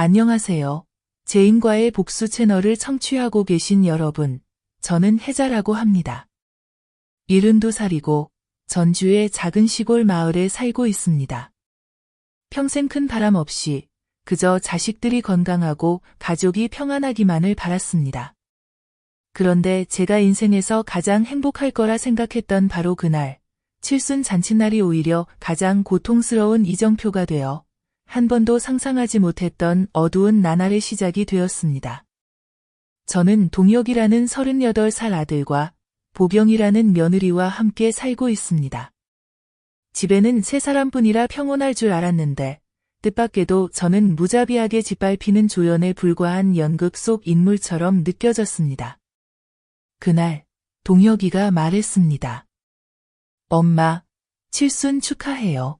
안녕하세요. 제인과의 복수 채널을 청취하고 계신 여러분, 저는 혜자라고 합니다. 72살이고 전주의 작은 시골 마을에 살고 있습니다. 평생 큰 바람 없이 그저 자식들이 건강하고 가족이 평안하기만을 바랐습니다. 그런데 제가 인생에서 가장 행복할 거라 생각했던 바로 그날, 칠순 잔칫날이 오히려 가장 고통스러운 이정표가 되어 한 번도 상상하지 못했던 어두운 나날의 시작이 되었습니다. 저는 동혁이라는 38살 아들과 보경이라는 며느리와 함께 살고 있습니다. 집에는 3사람뿐이라 평온할 줄 알았는데 뜻밖에도 저는 무자비하게 짓밟히는 조연에 불과한 연극 속 인물처럼 느껴졌습니다. 그날 동혁이가 말했습니다. 엄마, 칠순 축하해요.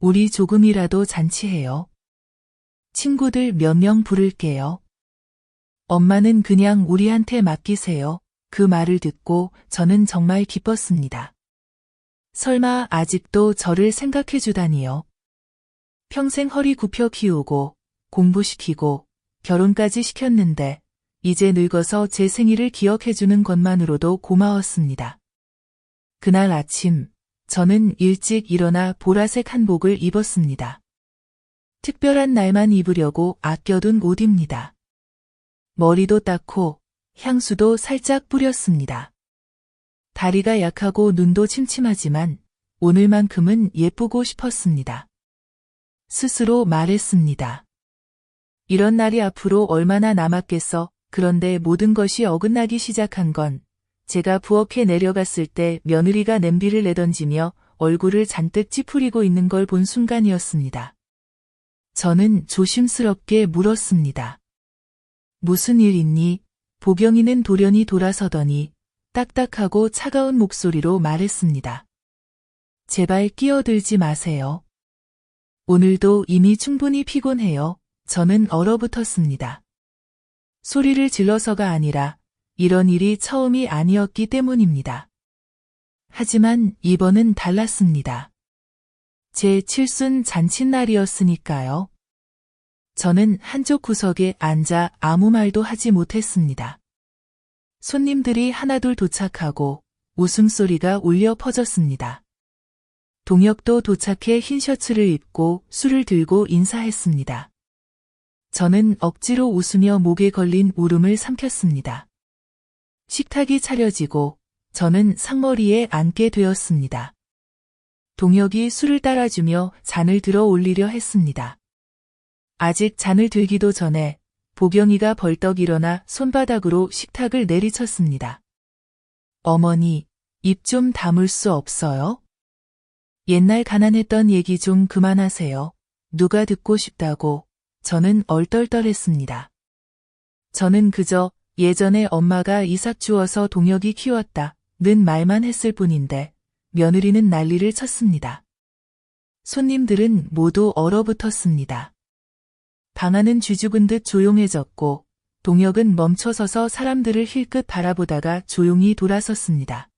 우리 조금이라도 잔치해요. 친구들 몇 명 부를게요. 엄마는 그냥 우리한테 맡기세요. 그 말을 듣고 저는 정말 기뻤습니다. 설마 아직도 저를 생각해 주다니요. 평생 허리 굽혀 키우고 공부시키고 결혼까지 시켰는데 이제 늙어서 제 생일을 기억해 주는 것만으로도 고마웠습니다. 그날 아침 저는 일찍 일어나 보라색 한복을 입었습니다. 특별한 날만 입으려고 아껴둔 옷입니다. 머리도 닦고 향수도 살짝 뿌렸습니다. 다리가 약하고 눈도 침침하지만 오늘만큼은 예쁘고 싶었습니다. 스스로 말했습니다. 이런 날이 앞으로 얼마나 남았겠어. 그런데 모든 것이 어긋나기 시작한 건 제가 부엌에 내려갔을 때 며느리가 냄비를 내던지며 얼굴을 잔뜩 찌푸리고 있는 걸 본 순간이었습니다. 저는 조심스럽게 물었습니다. 무슨 일 있니? 보경이는 돌연히 돌아서더니 딱딱하고 차가운 목소리로 말했습니다. 제발 끼어들지 마세요. 오늘도 이미 충분히 피곤해요. 저는 얼어붙었습니다. 소리를 질러서가 아니라 이런 일이 처음이 아니었기 때문입니다. 하지만 이번은 달랐습니다. 제 칠순 잔칫날이었으니까요. 저는 한쪽 구석에 앉아 아무 말도 하지 못했습니다. 손님들이 하나둘 도착하고 웃음소리가 울려 퍼졌습니다. 동혁도 도착해 흰 셔츠를 입고 술을 들고 인사했습니다. 저는 억지로 웃으며 목에 걸린 울음을 삼켰습니다. 식탁이 차려지고 저는 상머리에 앉게 되었습니다. 동혁이 술을 따라주며 잔을 들어 올리려 했습니다. 아직 잔을 들기도 전에 보경이가 벌떡 일어나 손바닥으로 식탁을 내리쳤습니다. 어머니, 입 좀 다물 수 없어요? 옛날 가난했던 얘기 좀 그만하세요. 누가 듣고 싶다고. 저는 얼떨떨했습니다. 저는 그저 예전에 엄마가 이삭 주워서 동혁이 키웠다는 말만 했을 뿐인데 며느리는 난리를 쳤습니다. 손님들은 모두 얼어붙었습니다. 방 안은 쥐죽은 듯 조용해졌고 동혁은 멈춰서서 사람들을 힐끗 바라보다가 조용히 돌아섰습니다.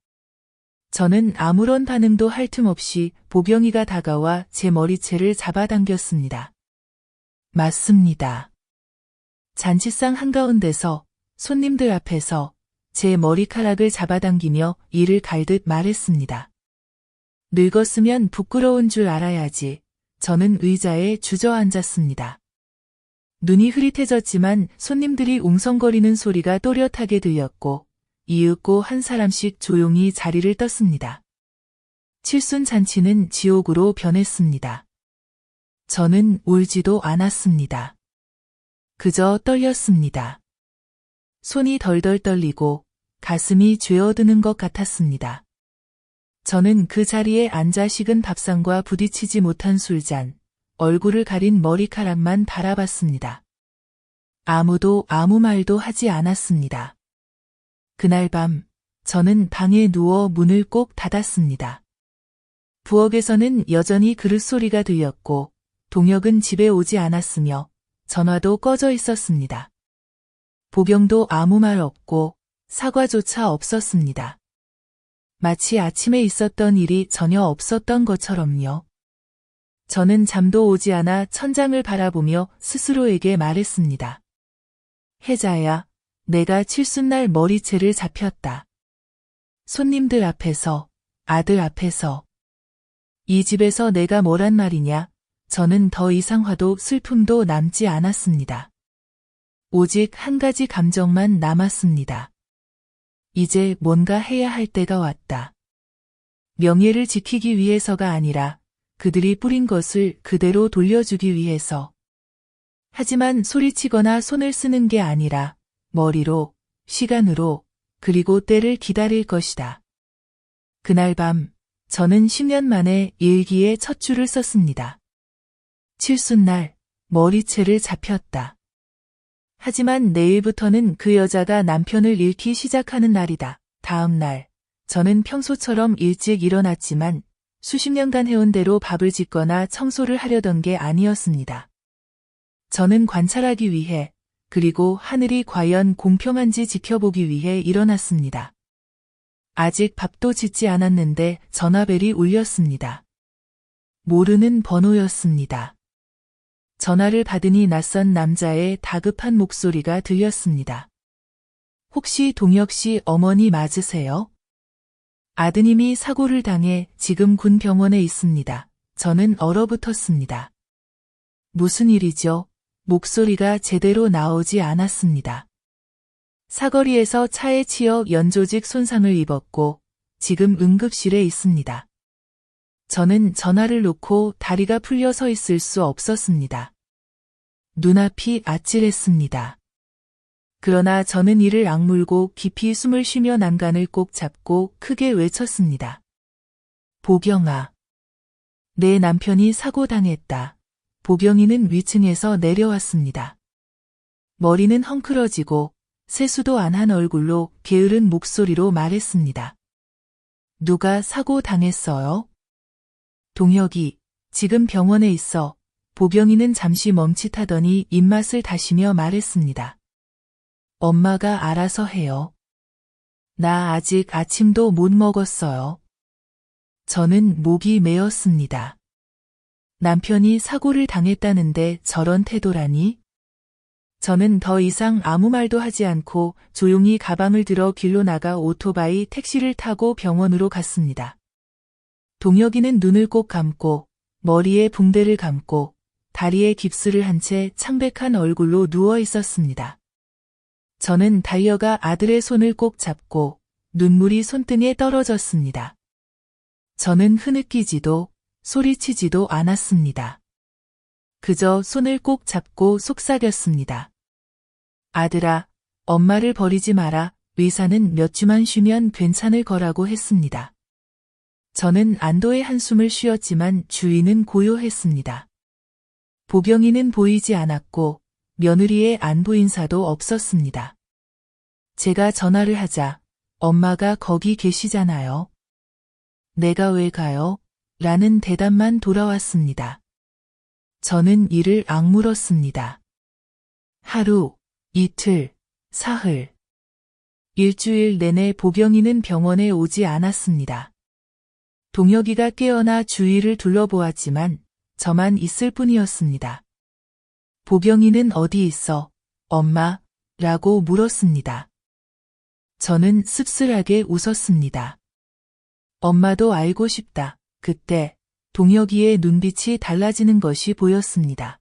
저는 아무런 반응도 할 틈 없이 보경이가 다가와 제 머리채를 잡아당겼습니다. 맞습니다. 잔치상 한가운데서 손님들 앞에서 제 머리카락을 잡아당기며 이를 갈듯 말했습니다. 늙었으면 부끄러운 줄 알아야지. 저는 의자에 주저앉았습니다. 눈이 흐릿해졌지만 손님들이 웅성거리는 소리가 또렷하게 들렸고 이윽고 한 사람씩 조용히 자리를 떴습니다. 칠순 잔치는 지옥으로 변했습니다. 저는 울지도 않았습니다. 그저 떨렸습니다. 손이 덜덜 떨리고 가슴이 죄어드는 것 같았습니다. 저는 그 자리에 앉아 식은 밥상과 부딪히지 못한 술잔, 얼굴을 가린 머리카락만 바라봤습니다. 아무도 아무 말도 하지 않았습니다. 그날 밤 저는 방에 누워 문을 꼭 닫았습니다. 부엌에서는 여전히 그릇 소리가 들렸고 동혁은 집에 오지 않았으며 전화도 꺼져 있었습니다. 보경도 아무 말 없고 사과조차 없었습니다. 마치 아침에 있었던 일이 전혀 없었던 것처럼요. 저는 잠도 오지 않아 천장을 바라보며 스스로에게 말했습니다. 혜자야, 내가 칠순날 머리채를 잡혔다. 손님들 앞에서, 아들 앞에서. 이 집에서 내가 뭐란 말이냐. 저는 더 이상 화도 슬픔도 남지 않았습니다. 오직 한 가지 감정만 남았습니다. 이제 뭔가 해야 할 때가 왔다. 명예를 지키기 위해서가 아니라 그들이 뿌린 것을 그대로 돌려주기 위해서. 하지만 소리치거나 손을 쓰는 게 아니라 머리로, 시간으로, 그리고 때를 기다릴 것이다. 그날 밤, 저는 10년 만에 일기에 첫 줄을 썼습니다. 칠순날, 머리채를 잡혔다. 하지만 내일부터는 그 여자가 남편을 잃기 시작하는 날이다. 다음 날, 저는 평소처럼 일찍 일어났지만 수십 년간 해온 대로 밥을 짓거나 청소를 하려던 게 아니었습니다. 저는 관찰하기 위해, 그리고 하늘이 과연 공평한지 지켜보기 위해 일어났습니다. 아직 밥도 짓지 않았는데 전화벨이 울렸습니다. 모르는 번호였습니다. 전화를 받으니 낯선 남자의 다급한 목소리가 들렸습니다. 혹시 동혁 씨 어머니 맞으세요? 아드님이 사고를 당해 지금 군 병원에 있습니다. 저는 얼어붙었습니다. 무슨 일이죠? 목소리가 제대로 나오지 않았습니다. 사거리에서 차에 치여 연조직 손상을 입었고 지금 응급실에 있습니다. 저는 전화를 놓고 다리가 풀려 서 있을 수 없었습니다. 눈앞이 아찔했습니다. 그러나 저는 이를 악물고 깊이 숨을 쉬며 난간을 꼭 잡고 크게 외쳤습니다. 보경아. 내 남편이 사고당했다. 보경이는 위층에서 내려왔습니다. 머리는 헝클어지고 세수도 안 한 얼굴로 게으른 목소리로 말했습니다. 누가 사고 당했어요? 동혁이, 지금 병원에 있어. 보경이는 잠시 멈칫하더니 입맛을 다시며 말했습니다. 엄마가 알아서 해요. 나 아직 아침도 못 먹었어요. 저는 목이 메었습니다. 남편이 사고를 당했다는데 저런 태도라니? 저는 더 이상 아무 말도 하지 않고 조용히 가방을 들어 길로 나가 오토바이 택시를 타고 병원으로 갔습니다. 동혁이는 눈을 꼭 감고 머리에 붕대를 감고 다리에 깁스를 한 채 창백한 얼굴로 누워 있었습니다. 저는 달려가 아들의 손을 꼭 잡고 눈물이 손등에 떨어졌습니다. 저는 흐느끼지도 소리치지도 않았습니다. 그저 손을 꼭 잡고 속삭였습니다. 아들아, 엄마를 버리지 마라. 의사는 몇 주만 쉬면 괜찮을 거라고 했습니다. 저는 안도의 한숨을 쉬었지만 주위는 고요했습니다. 보경이는 보이지 않았고 며느리의 안부 인사도 없었습니다. 제가 전화를 하자 엄마가 거기 계시잖아요. 내가 왜 가요? 라는 대답만 돌아왔습니다. 저는 이를 악물었습니다. 하루, 이틀, 사흘. 일주일 내내 보경이는 병원에 오지 않았습니다. 동혁이가 깨어나 주위를 둘러보았지만 저만 있을 뿐이었습니다. 보경이는 어디 있어? 엄마? 라고 물었습니다. 저는 씁쓸하게 웃었습니다. 엄마도 알고 싶다. 그때 동혁이의 눈빛이 달라지는 것이 보였습니다.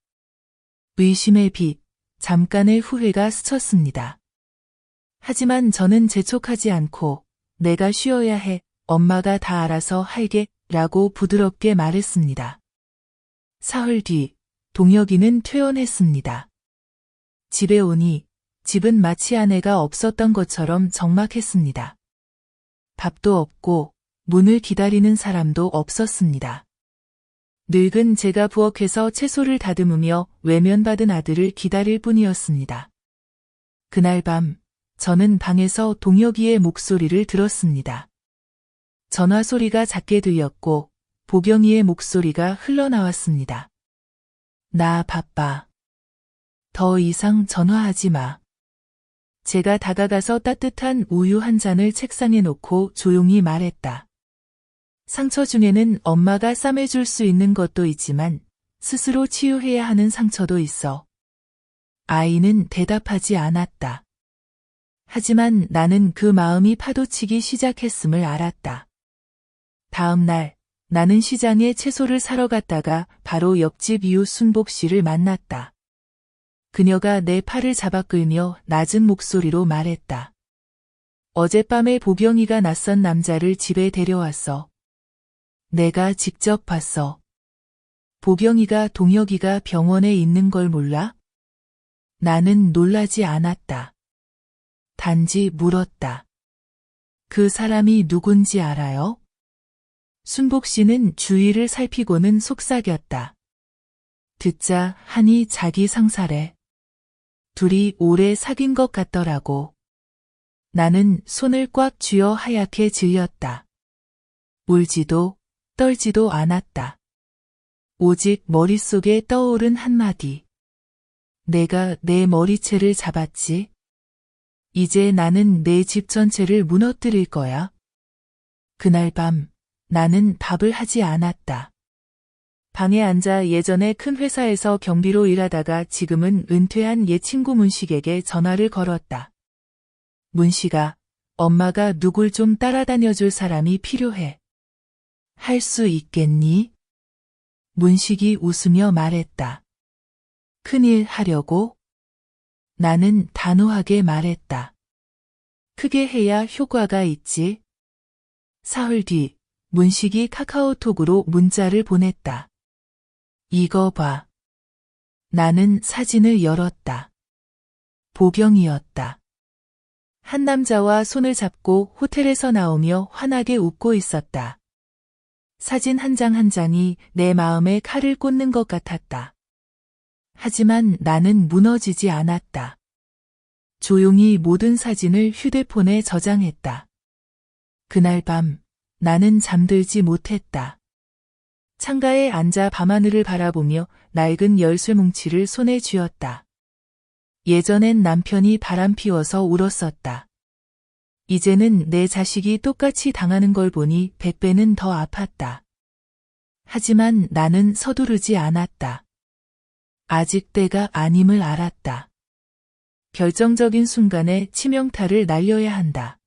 의심의 빛, 잠깐의 후회가 스쳤습니다. 하지만 저는 재촉하지 않고 내가 쉬어야 해. 엄마가 다 알아서 할게 라고 부드럽게 말했습니다. 사흘 뒤 동혁이는 퇴원했습니다. 집에 오니 집은 마치 아내가 없었던 것처럼 적막했습니다. 밥도 없고 문을 기다리는 사람도 없었습니다. 늙은 제가 부엌에서 채소를 다듬으며 외면받은 아들을 기다릴 뿐이었습니다. 그날 밤 저는 방에서 동혁이의 목소리를 들었습니다. 전화 소리가 작게 들렸고 보경이의 목소리가 흘러나왔습니다. 나 바빠. 더 이상 전화하지 마. 제가 다가가서 따뜻한 우유 한 잔을 책상에 놓고 조용히 말했다. 상처 중에는 엄마가 싸매줄 수 있는 것도 있지만 스스로 치유해야 하는 상처도 있어. 아이는 대답하지 않았다. 하지만 나는 그 마음이 파도치기 시작했음을 알았다. 다음 날 나는 시장에 채소를 사러 갔다가 바로 옆집 이웃 순복 씨를 만났다. 그녀가 내 팔을 잡아 끌며 낮은 목소리로 말했다. 어젯밤에 보경이가 낯선 남자를 집에 데려왔어. 내가 직접 봤어. 보경이가 동혁이가 병원에 있는 걸 몰라? 나는 놀라지 않았다. 단지 물었다. 그 사람이 누군지 알아요? 순복 씨는 주위를 살피고는 속삭였다. 듣자 하니 자기 상사래. 둘이 오래 사귄 것 같더라고. 나는 손을 꽉 쥐어 하얗게 질렸다. 울지도 떨지도 않았다. 오직 머릿속에 떠오른 한마디. 내가 내 머리채를 잡았지. 이제 나는 내 집 전체를 무너뜨릴 거야. 그날 밤 나는 밥을 하지 않았다. 방에 앉아 예전에 큰 회사에서 경비로 일하다가 지금은 은퇴한 옛 친구 문식에게 전화를 걸었다. 문식아, 엄마가 누굴 좀 따라다녀줄 사람이 필요해. 할 수 있겠니? 문식이 웃으며 말했다. 큰일 하려고? 나는 단호하게 말했다. 크게 해야 효과가 있지. 사흘 뒤 문식이 카카오톡으로 문자를 보냈다. 이거 봐. 나는 사진을 열었다. 보경이었다. 한 남자와 손을 잡고 호텔에서 나오며 환하게 웃고 있었다. 사진 한 장 한 장이 내 마음에 칼을 꽂는 것 같았다. 하지만 나는 무너지지 않았다. 조용히 모든 사진을 휴대폰에 저장했다. 그날 밤 나는 잠들지 못했다. 창가에 앉아 밤하늘을 바라보며 낡은 열쇠 뭉치를 손에 쥐었다. 예전엔 남편이 바람 피워서 울었었다. 이제는 내 자식이 똑같이 당하는 걸 보니 100배는 더 아팠다. 하지만 나는 서두르지 않았다. 아직 때가 아님을 알았다. 결정적인 순간에 치명타를 날려야 한다.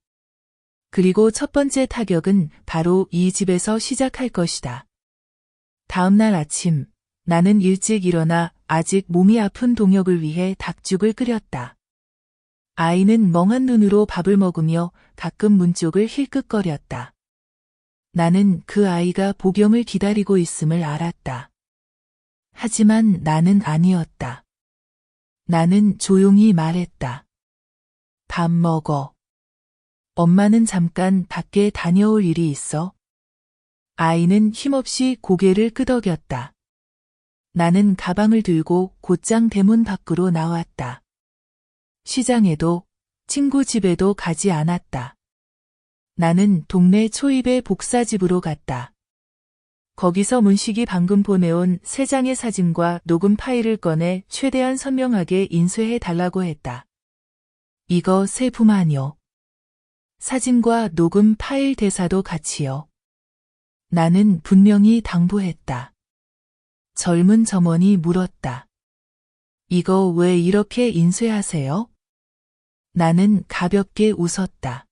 그리고 첫 번째 타격은 바로 이 집에서 시작할 것이다. 다음 날 아침, 나는 일찍 일어나 아직 몸이 아픈 동혁을 위해 닭죽을 끓였다. 아이는 멍한 눈으로 밥을 먹으며 가끔 문 쪽을 힐끗거렸다. 나는 그 아이가 보경을 기다리고 있음을 알았다. 하지만 나는 아니었다. 나는 조용히 말했다. 밥 먹어. 엄마는 잠깐 밖에 다녀올 일이 있어. 아이는 힘없이 고개를 끄덕였다. 나는 가방을 들고 곧장 대문 밖으로 나왔다. 시장에도 친구 집에도 가지 않았다. 나는 동네 초입의 복사집으로 갔다. 거기서 문식이 방금 보내온 3장의 사진과 녹음 파일을 꺼내 최대한 선명하게 인쇄해 달라고 했다. 이거 새 부만요. 사진과 녹음 파일 대사도 같이요. 나는 분명히 당부했다. 젊은 점원이 물었다. 이거 왜 이렇게 인쇄하세요? 나는 가볍게 웃었다.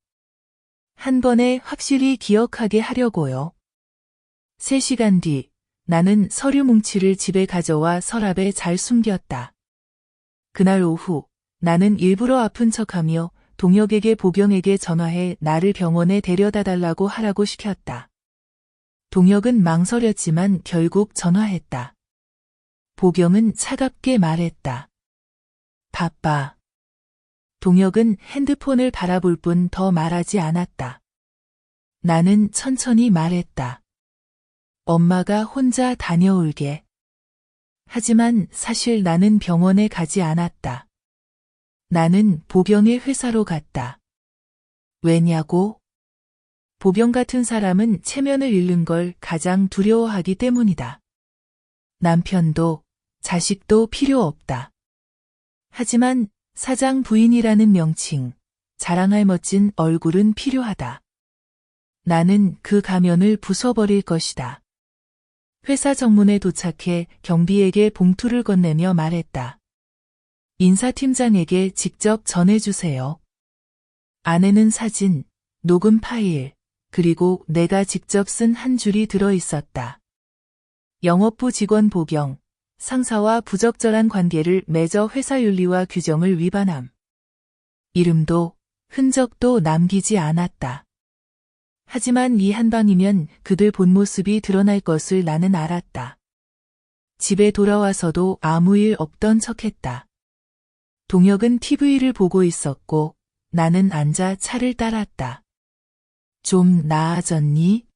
한 번에 확실히 기억하게 하려고요. 3시간 뒤 나는 서류 뭉치를 집에 가져와 서랍에 잘 숨겼다. 그날 오후 나는 일부러 아픈 척하며 동혁에게 보경에게 전화해 나를 병원에 데려다 달라고 하라고 시켰다. 동혁은 망설였지만 결국 전화했다. 보경은 차갑게 말했다. 바빠. 동혁은 핸드폰을 바라볼 뿐 더 말하지 않았다. 나는 천천히 말했다. 엄마가 혼자 다녀올게. 하지만 사실 나는 병원에 가지 않았다. 나는 보경의 회사로 갔다. 왜냐고? 보경 같은 사람은 체면을 잃는 걸 가장 두려워하기 때문이다. 남편도 자식도 필요 없다. 하지만 사장 부인이라는 명칭, 자랑할 멋진 얼굴은 필요하다. 나는 그 가면을 부숴버릴 것이다. 회사 정문에 도착해 경비에게 봉투를 건네며 말했다. 인사팀장에게 직접 전해주세요. 안에는 사진, 녹음 파일, 그리고 내가 직접 쓴 한 줄이 들어 있었다. 영업부 직원 복영, 상사와 부적절한 관계를 맺어 회사 윤리와 규정을 위반함. 이름도 흔적도 남기지 않았다. 하지만 이 한 방이면 그들 본 모습이 드러날 것을 나는 알았다. 집에 돌아와서도 아무 일 없던 척했다. 동혁은 TV를 보고 있었고 나는 앉아 차를 따랐다. 좀 나아졌니?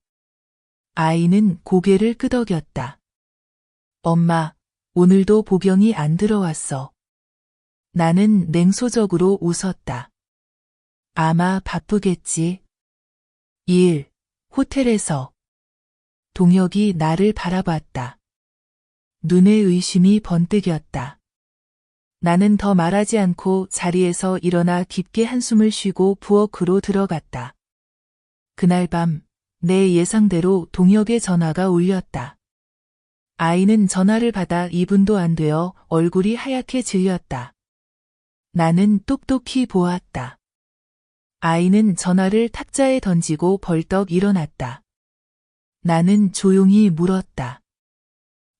아이는 고개를 끄덕였다. 엄마, 오늘도 복영이 안 들어왔어. 나는 냉소적으로 웃었다. 아마 바쁘겠지. 일, 호텔에서. 동혁이 나를 바라봤다. 눈에 의심이 번뜩였다. 나는 더 말하지 않고 자리에서 일어나 깊게 한숨을 쉬고 부엌으로 들어갔다. 그날 밤, 내 예상대로 동혁의 전화가 울렸다. 아이는 전화를 받아 2분도 안 되어 얼굴이 하얗게 질렸다. 나는 똑똑히 보았다. 아이는 전화를 탁자에 던지고 벌떡 일어났다. 나는 조용히 물었다.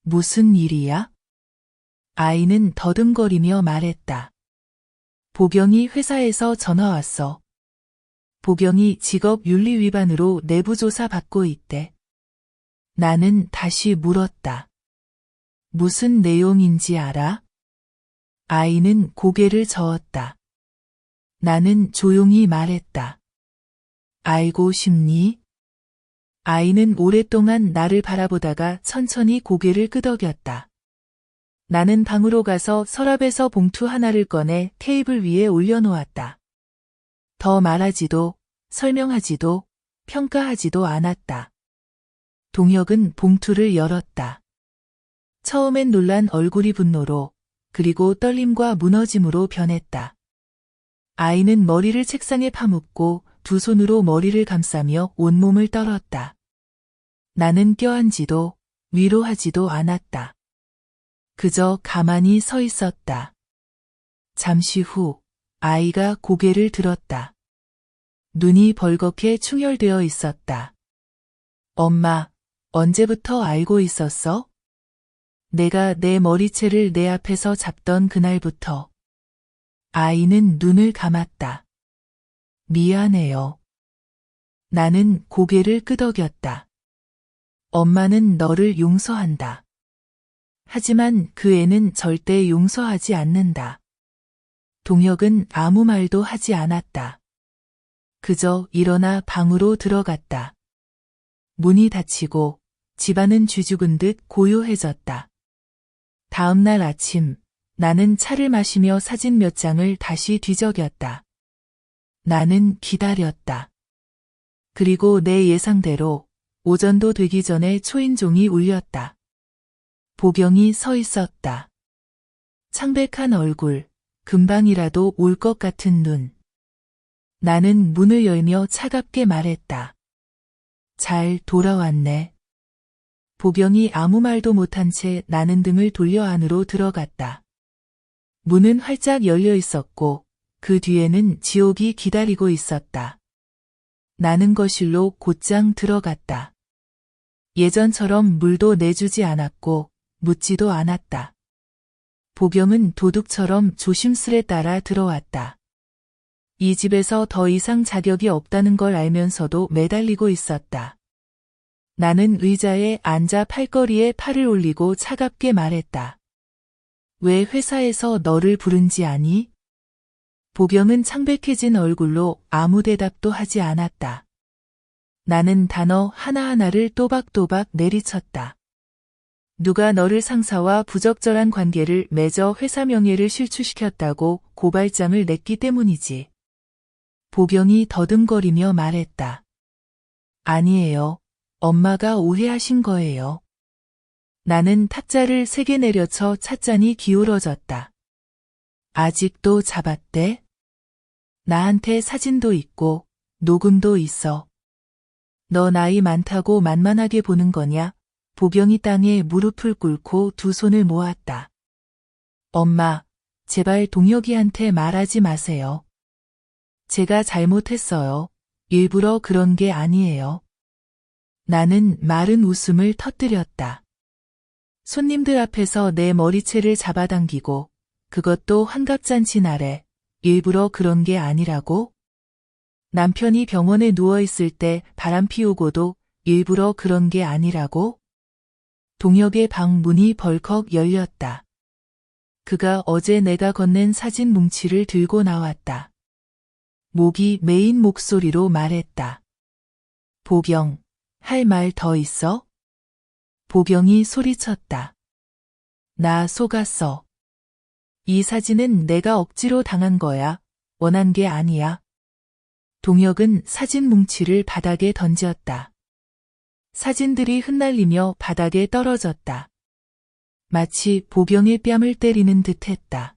무슨 일이야? 아이는 더듬거리며 말했다. 복영이 회사에서 전화 왔어. 복영이 직업 윤리 위반으로 내부조사 받고 있대. 나는 다시 물었다. 무슨 내용인지 알아? 아이는 고개를 저었다. 나는 조용히 말했다. 알고 싶니? 아이는 오랫동안 나를 바라보다가 천천히 고개를 끄덕였다. 나는 방으로 가서 서랍에서 봉투 하나를 꺼내 테이블 위에 올려놓았다. 더 말하지도, 설명하지도, 평가하지도 않았다. 동혁은 봉투를 열었다. 처음엔 놀란 얼굴이 분노로, 그리고 떨림과 무너짐으로 변했다. 아이는 머리를 책상에 파묻고 두 손으로 머리를 감싸며 온몸을 떨었다. 나는 껴안지도 위로하지도 않았다. 그저 가만히 서 있었다. 잠시 후 아이가 고개를 들었다. 눈이 벌겋게 충혈되어 있었다. 엄마, 언제부터 알고 있었어? 내가 내 머리채를 내 앞에서 잡던 그날부터. 아이는 눈을 감았다. 미안해요. 나는 고개를 끄덕였다. 엄마는 너를 용서한다. 하지만 그 애는 절대 용서하지 않는다. 동혁은 아무 말도 하지 않았다. 그저 일어나 방으로 들어갔다. 문이 닫히고 집안은 쥐죽은 듯 고요해졌다. 다음 날 아침, 나는 차를 마시며 사진 몇 장을 다시 뒤적였다. 나는 기다렸다. 그리고 내 예상대로 오전도 되기 전에 초인종이 울렸다. 복영이 서 있었다. 창백한 얼굴, 금방이라도 올 것 같은 눈. 나는 문을 열며 차갑게 말했다. 잘 돌아왔네. 복영이 아무 말도 못한 채 나는 등을 돌려 안으로 들어갔다. 문은 활짝 열려 있었고 그 뒤에는 지옥이 기다리고 있었다. 나는 거실로 곧장 들어갔다. 예전처럼 물도 내주지 않았고 묻지도 않았다. 복영은 도둑처럼 조심스레 따라 들어왔다. 이 집에서 더 이상 자격이 없다는 걸 알면서도 매달리고 있었다. 나는 의자에 앉아 팔걸이에 팔을 올리고 차갑게 말했다. 왜 회사에서 너를 부른지 아니? 복영은 창백해진 얼굴로 아무 대답도 하지 않았다. 나는 단어 하나하나를 또박또박 내리쳤다. 누가 너를 상사와 부적절한 관계를 맺어 회사 명예를 실추시켰다고 고발장을 냈기 때문이지. 복영이 더듬거리며 말했다. 아니에요. 엄마가 오해하신 거예요. 나는 탁자를 세게 내려쳐 찻잔이 기울어졌다. 아직도 잡았대? 나한테 사진도 있고 녹음도 있어. 너 나이 많다고 만만하게 보는 거냐? 보경이 땅에 무릎을 꿇고 두 손을 모았다. 엄마, 제발 동혁이한테 말하지 마세요. 제가 잘못했어요. 일부러 그런 게 아니에요. 나는 마른 웃음을 터뜨렸다. 손님들 앞에서 내 머리채를 잡아당기고 그것도 환갑잔치 날에 일부러 그런 게 아니라고? 남편이 병원에 누워있을 때 바람 피우고도 일부러 그런 게 아니라고? 동혁의 방 문이 벌컥 열렸다. 그가 어제 내가 건넨 사진 뭉치를 들고 나왔다. 목이 메인 목소리로 말했다. 보경, 할 말 더 있어? 보경이 소리쳤다. 나 속았어. 이 사진은 내가 억지로 당한 거야. 원한 게 아니야. 동혁은 사진 뭉치를 바닥에 던졌다. 사진들이 흩날리며 바닥에 떨어졌다. 마치 보경의 뺨을 때리는 듯했다.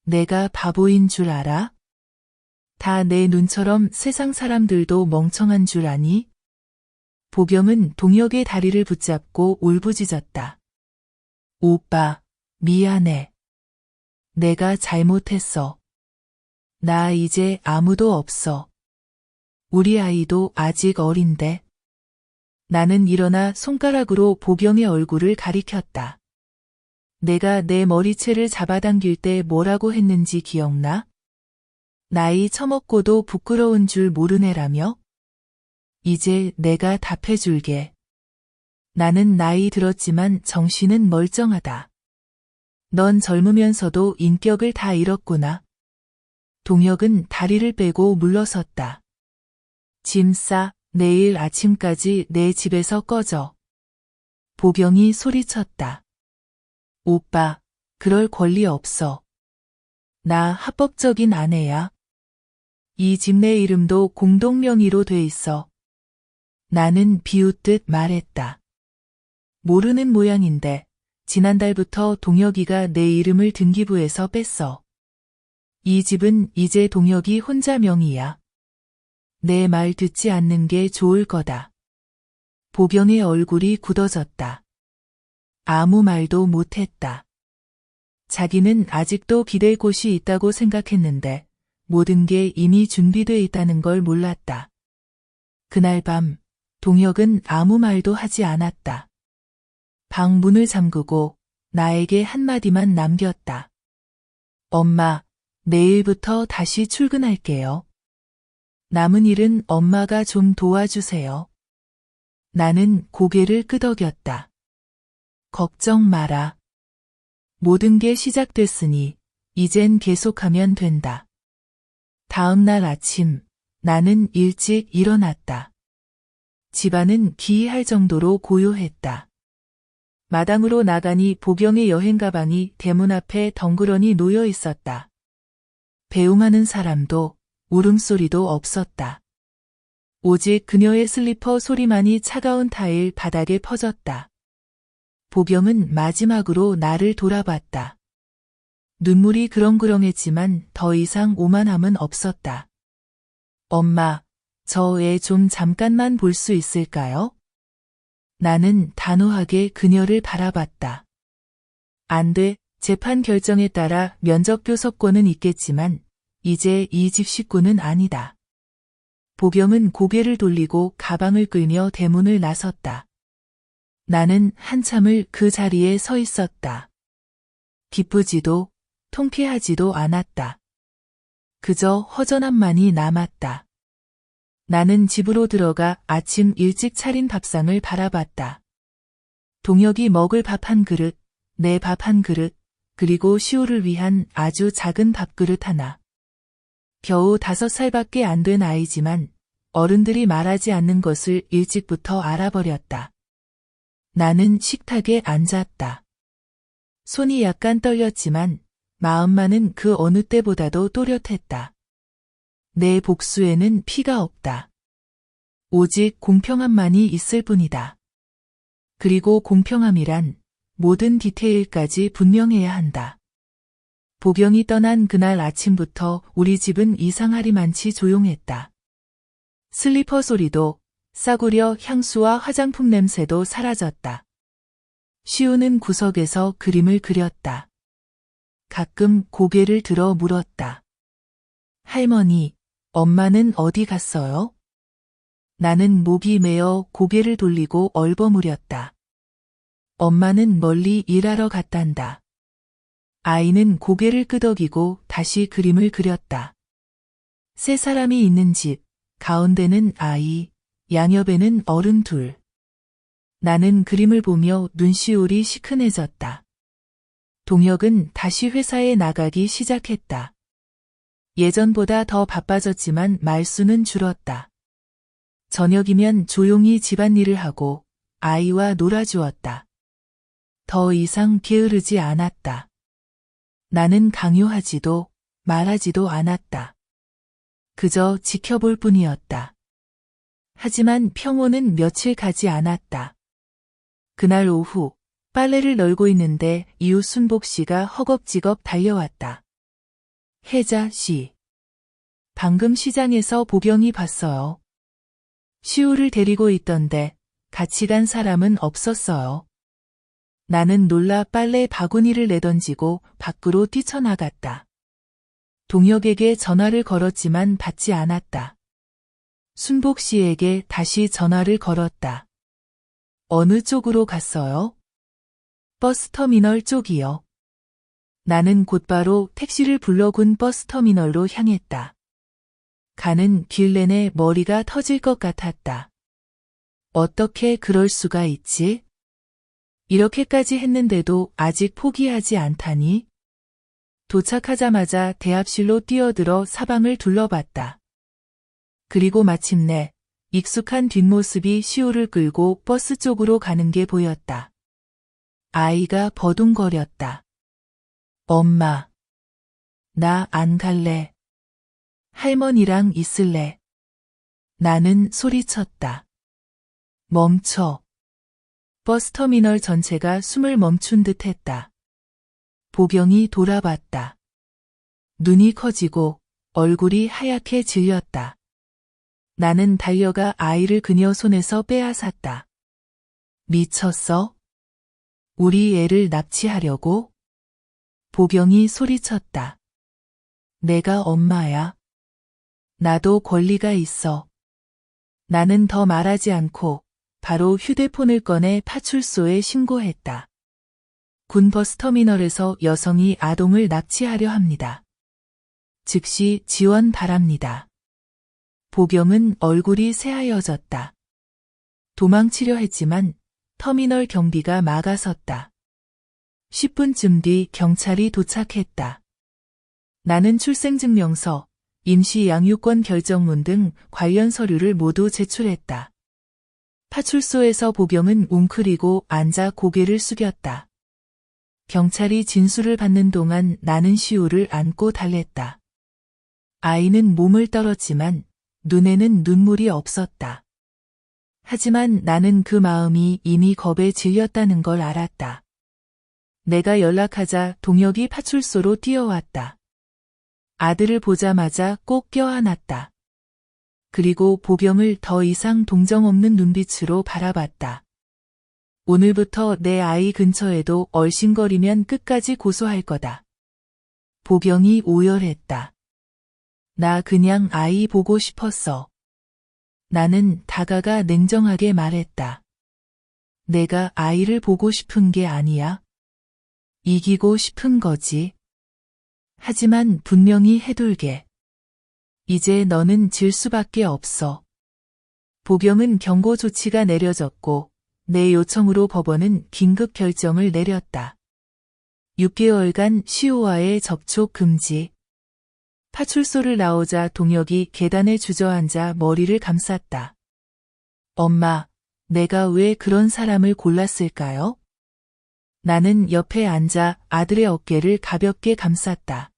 내가 바보인 줄 알아? 다 내 눈처럼 세상 사람들도 멍청한 줄 아니? 보경은 동혁의 다리를 붙잡고 울부짖었다. 오빠, 미안해. 내가 잘못했어. 나 이제 아무도 없어. 우리 아이도 아직 어린데. 나는 일어나 손가락으로 보경의 얼굴을 가리켰다. 내가 내 머리채를 잡아당길 때 뭐라고 했는지 기억나? 나이 처먹고도 부끄러운 줄 모르네라며? 이제 내가 답해줄게. 나는 나이 들었지만 정신은 멀쩡하다. 넌 젊으면서도 인격을 다 잃었구나. 동혁은 다리를 빼고 물러섰다. 짐 싸, 내일 아침까지 내 집에서 꺼져. 보경이 소리쳤다. 오빠, 그럴 권리 없어. 나 합법적인 아내야. 이 집 내 이름도 공동명의로 돼 있어. 나는 비웃듯 말했다. 모르는 모양인데 지난달부터 동혁이가 내 이름을 등기부에서 뺐어. 이 집은 이제 동혁이 혼자 명의야. 내 말 듣지 않는 게 좋을 거다. 보경의 얼굴이 굳어졌다. 아무 말도 못했다. 자기는 아직도 기댈 곳이 있다고 생각했는데 모든 게 이미 준비돼 있다는 걸 몰랐다. 그날 밤 동혁은 아무 말도 하지 않았다. 방 문을 잠그고 나에게 한마디만 남겼다. 엄마, 내일부터 다시 출근할게요. 남은 일은 엄마가 좀 도와주세요. 나는 고개를 끄덕였다. 걱정 마라. 모든 게 시작됐으니 이젠 계속하면 된다. 다음 날 아침 나는 일찍 일어났다. 집안은 기이할 정도로 고요했다. 마당으로 나가니 보경의 여행 가방이 대문 앞에 덩그러니 놓여 있었다. 배웅하는 사람도 울음소리도 없었다. 오직 그녀의 슬리퍼 소리만이 차가운 타일 바닥에 퍼졌다. 보경은 마지막으로 나를 돌아봤다. 눈물이 그렁그렁했지만 더 이상 오만함은 없었다. 엄마, 저 애 좀 잠깐만 볼 수 있을까요? 나는 단호하게 그녀를 바라봤다. 안 돼, 재판 결정에 따라 면접교섭권은 있겠지만 이제 이 집 식구는 아니다. 보경은 고개를 돌리고 가방을 끌며 대문을 나섰다. 나는 한참을 그 자리에 서 있었다. 기쁘지도 통쾌하지도 않았다. 그저 허전함만이 남았다. 나는 집으로 들어가 아침 일찍 차린 밥상을 바라봤다. 동혁이 먹을 밥 한 그릇, 내 밥 한 그릇, 그리고 시호를 위한 아주 작은 밥그릇 하나. 겨우 5살밖에 안 된 아이지만 어른들이 말하지 않는 것을 일찍부터 알아버렸다. 나는 식탁에 앉았다. 손이 약간 떨렸지만 마음만은 그 어느 때보다도 또렷했다. 내 복수에는 피가 없다. 오직 공평함만이 있을 뿐이다. 그리고 공평함이란 모든 디테일까지 분명해야 한다. 보경이 떠난 그날 아침부터 우리 집은 이상하리만치 조용했다. 슬리퍼 소리도, 싸구려 향수와 화장품 냄새도 사라졌다. 시우는 구석에서 그림을 그렸다. 가끔 고개를 들어 물었다. 할머니, 엄마는 어디 갔어요? 나는 목이 메어 고개를 돌리고 얼버무렸다. 엄마는 멀리 일하러 갔단다. 아이는 고개를 끄덕이고 다시 그림을 그렸다. 세 사람이 있는 집, 가운데는 아이, 양옆에는 어른 둘. 나는 그림을 보며 눈시울이 시큰해졌다. 동혁은 다시 회사에 나가기 시작했다. 예전보다 더 바빠졌지만 말수는 줄었다. 저녁이면 조용히 집안일을 하고 아이와 놀아주었다. 더 이상 게으르지 않았다. 나는 강요하지도 말하지도 않았다. 그저 지켜볼 뿐이었다. 하지만 평온은 며칠 가지 않았다. 그날 오후 빨래를 널고 있는데 이웃 순복 씨가 허겁지겁 달려왔다. 혜자 씨. 방금 시장에서 보경이 봤어요. 시우를 데리고 있던데 같이 간 사람은 없었어요. 나는 놀라 빨래 바구니를 내던지고 밖으로 뛰쳐나갔다. 동혁에게 전화를 걸었지만 받지 않았다. 순복 씨에게 다시 전화를 걸었다. 어느 쪽으로 갔어요? 버스터미널 쪽이요. 나는 곧바로 택시를 불러 군 버스터미널로 향했다. 가는 길 내내 머리가 터질 것 같았다. 어떻게 그럴 수가 있지? 이렇게까지 했는데도 아직 포기하지 않다니? 도착하자마자 대합실로 뛰어들어 사방을 둘러봤다. 그리고 마침내 익숙한 뒷모습이 시우를 끌고 버스 쪽으로 가는 게 보였다. 아이가 버둥거렸다. 엄마. 나 안 갈래. 할머니랑 있을래. 나는 소리쳤다. 멈춰. 버스터미널 전체가 숨을 멈춘 듯 했다. 보경이 돌아봤다. 눈이 커지고 얼굴이 하얗게 질렸다. 나는 달려가 아이를 그녀 손에서 빼앗았다. 미쳤어? 우리 애를 납치하려고? 보경이 소리쳤다. 내가 엄마야. 나도 권리가 있어. 나는 더 말하지 않고 바로 휴대폰을 꺼내 파출소에 신고했다. 군 버스터미널에서 여성이 아동을 납치하려 합니다. 즉시 지원 바랍니다. 보경은 얼굴이 새하얘졌다. 도망치려 했지만 터미널 경비가 막아섰다. 10분쯤 뒤 경찰이 도착했다. 나는 출생증명서, 임시 양육권 결정문 등 관련 서류를 모두 제출했다. 파출소에서 보경은 웅크리고 앉아 고개를 숙였다. 경찰이 진술을 받는 동안 나는 시우를 안고 달랬다. 아이는 몸을 떨었지만 눈에는 눈물이 없었다. 하지만 나는 그 마음이 이미 겁에 질렸다는 걸 알았다. 내가 연락하자 동혁이 파출소로 뛰어왔다. 아들을 보자마자 꼭 껴안았다. 그리고 보경을 더 이상 동정 없는 눈빛으로 바라봤다. 오늘부터 내 아이 근처에도 얼씬거리면 끝까지 고소할 거다. 보경이 오열했다. 나 그냥 아이 보고 싶었어. 나는 다가가 냉정하게 말했다. 내가 아이를 보고 싶은 게 아니야. 이기고 싶은 거지. 하지만 분명히 해둘게. 이제 너는 질 수밖에 없어. 보경은 경고 조치가 내려졌고 내 요청으로 법원은 긴급 결정을 내렸다. 6개월간 시우와의 접촉 금지. 파출소를 나오자 동혁이 계단에 주저앉아 머리를 감쌌다. 엄마, 내가 왜 그런 사람을 골랐을까요? 나는 옆에 앉아 아들의 어깨를 가볍게 감쌌다.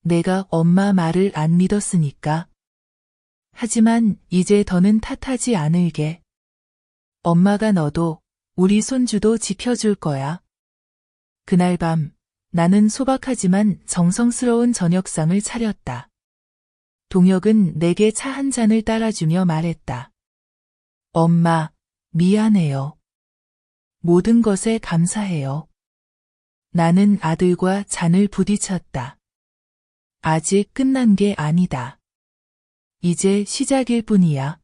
내가 엄마 말을 안 믿었으니까. 하지만 이제 더는 탓하지 않을게. 엄마가 너도 우리 손주도 지켜줄 거야. 그날 밤 나는 소박하지만 정성스러운 저녁상을 차렸다. 동혁은 내게 차 한 잔을 따라주며 말했다. 엄마, 미안해요. 모든 것에 감사해요. 나는 아들과 잔을 부딪혔다. 아직 끝난 게 아니다. 이제 시작일 뿐이야.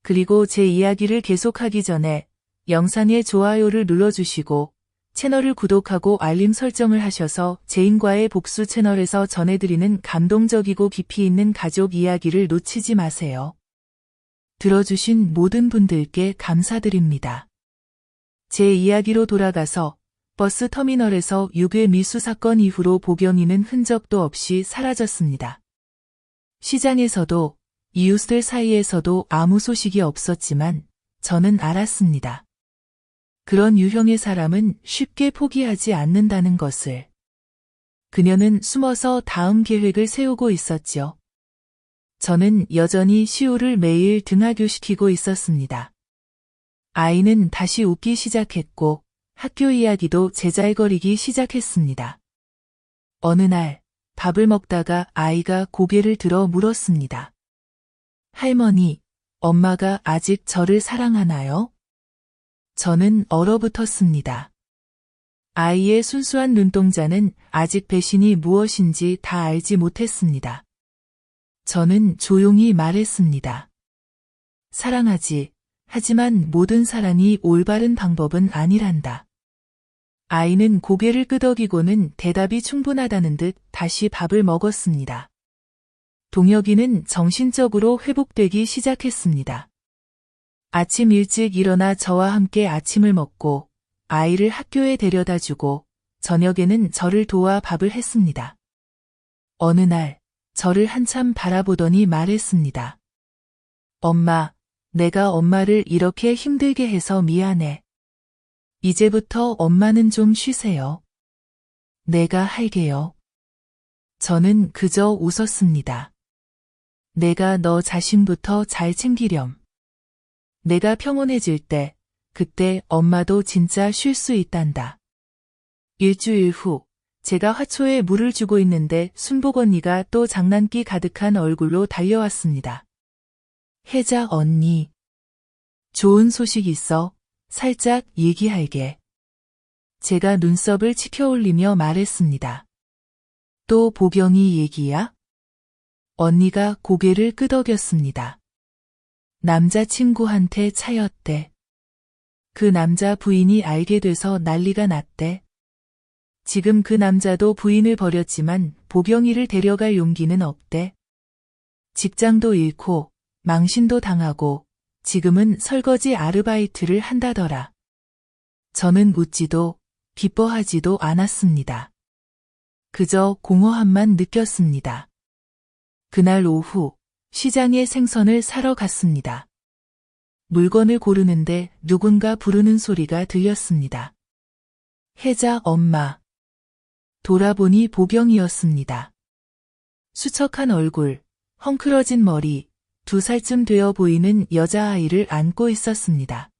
그리고 제 이야기를 계속하기 전에 영상에 좋아요를 눌러주시고 채널을 구독하고 알림 설정을 하셔서 제인과의 복수 채널에서 전해드리는 감동적이고 깊이 있는 가족 이야기를 놓치지 마세요. 들어주신 모든 분들께 감사드립니다. 제 이야기로 돌아가서 버스 터미널에서 유괴 미수 사건 이후로 보경이는 흔적도 없이 사라졌습니다. 시장에서도 이웃들 사이에서도 아무 소식이 없었지만 저는 알았습니다. 그런 유형의 사람은 쉽게 포기하지 않는다는 것을. 그녀는 숨어서 다음 계획을 세우고 있었죠. 저는 여전히 시우를 매일 등하교시키고 있었습니다. 아이는 다시 웃기 시작했고 학교 이야기도 제잘거리기 시작했습니다. 어느 날 밥을 먹다가 아이가 고개를 들어 물었습니다. 할머니, 엄마가 아직 저를 사랑하나요? 저는 얼어붙었습니다. 아이의 순수한 눈동자는 아직 배신이 무엇인지 다 알지 못했습니다. 저는 조용히 말했습니다. 사랑하지. 하지만 모든 사랑이 올바른 방법은 아니란다. 아이는 고개를 끄덕이고는 대답이 충분하다는 듯 다시 밥을 먹었습니다. 동혁이는 정신적으로 회복되기 시작했습니다. 아침 일찍 일어나 저와 함께 아침을 먹고 아이를 학교에 데려다 주고 저녁에는 저를 도와 밥을 했습니다. 어느 날 저를 한참 바라보더니 말했습니다. 엄마, 내가 엄마를 이렇게 힘들게 해서 미안해. 이제부터 엄마는 좀 쉬세요. 내가 할게요. 저는 그저 웃었습니다. 내가 너 자신부터 잘 챙기렴. 내가 평온해질 때, 그때 엄마도 진짜 쉴 수 있단다. 일주일 후, 제가 화초에 물을 주고 있는데 순복 언니가 또 장난기 가득한 얼굴로 달려왔습니다. 혜자 언니. 좋은 소식 있어. 살짝 얘기할게. 제가 눈썹을 치켜올리며 말했습니다. 또 보경이 얘기야? 언니가 고개를 끄덕였습니다. 남자친구한테 차였대. 그 남자 부인이 알게 돼서 난리가 났대. 지금 그 남자도 부인을 버렸지만 보경이를 데려갈 용기는 없대. 직장도 잃고 망신도 당하고 지금은 설거지 아르바이트를 한다더라. 저는 웃지도 기뻐하지도 않았습니다. 그저 공허함만 느꼈습니다. 그날 오후 시장에 생선을 사러 갔습니다. 물건을 고르는데 누군가 부르는 소리가 들렸습니다. 혜자 엄마. 돌아보니 보경이었습니다. 수척한 얼굴, 헝클어진 머리, 2살쯤 되어 보이는 여자아이를 안고 있었습니다.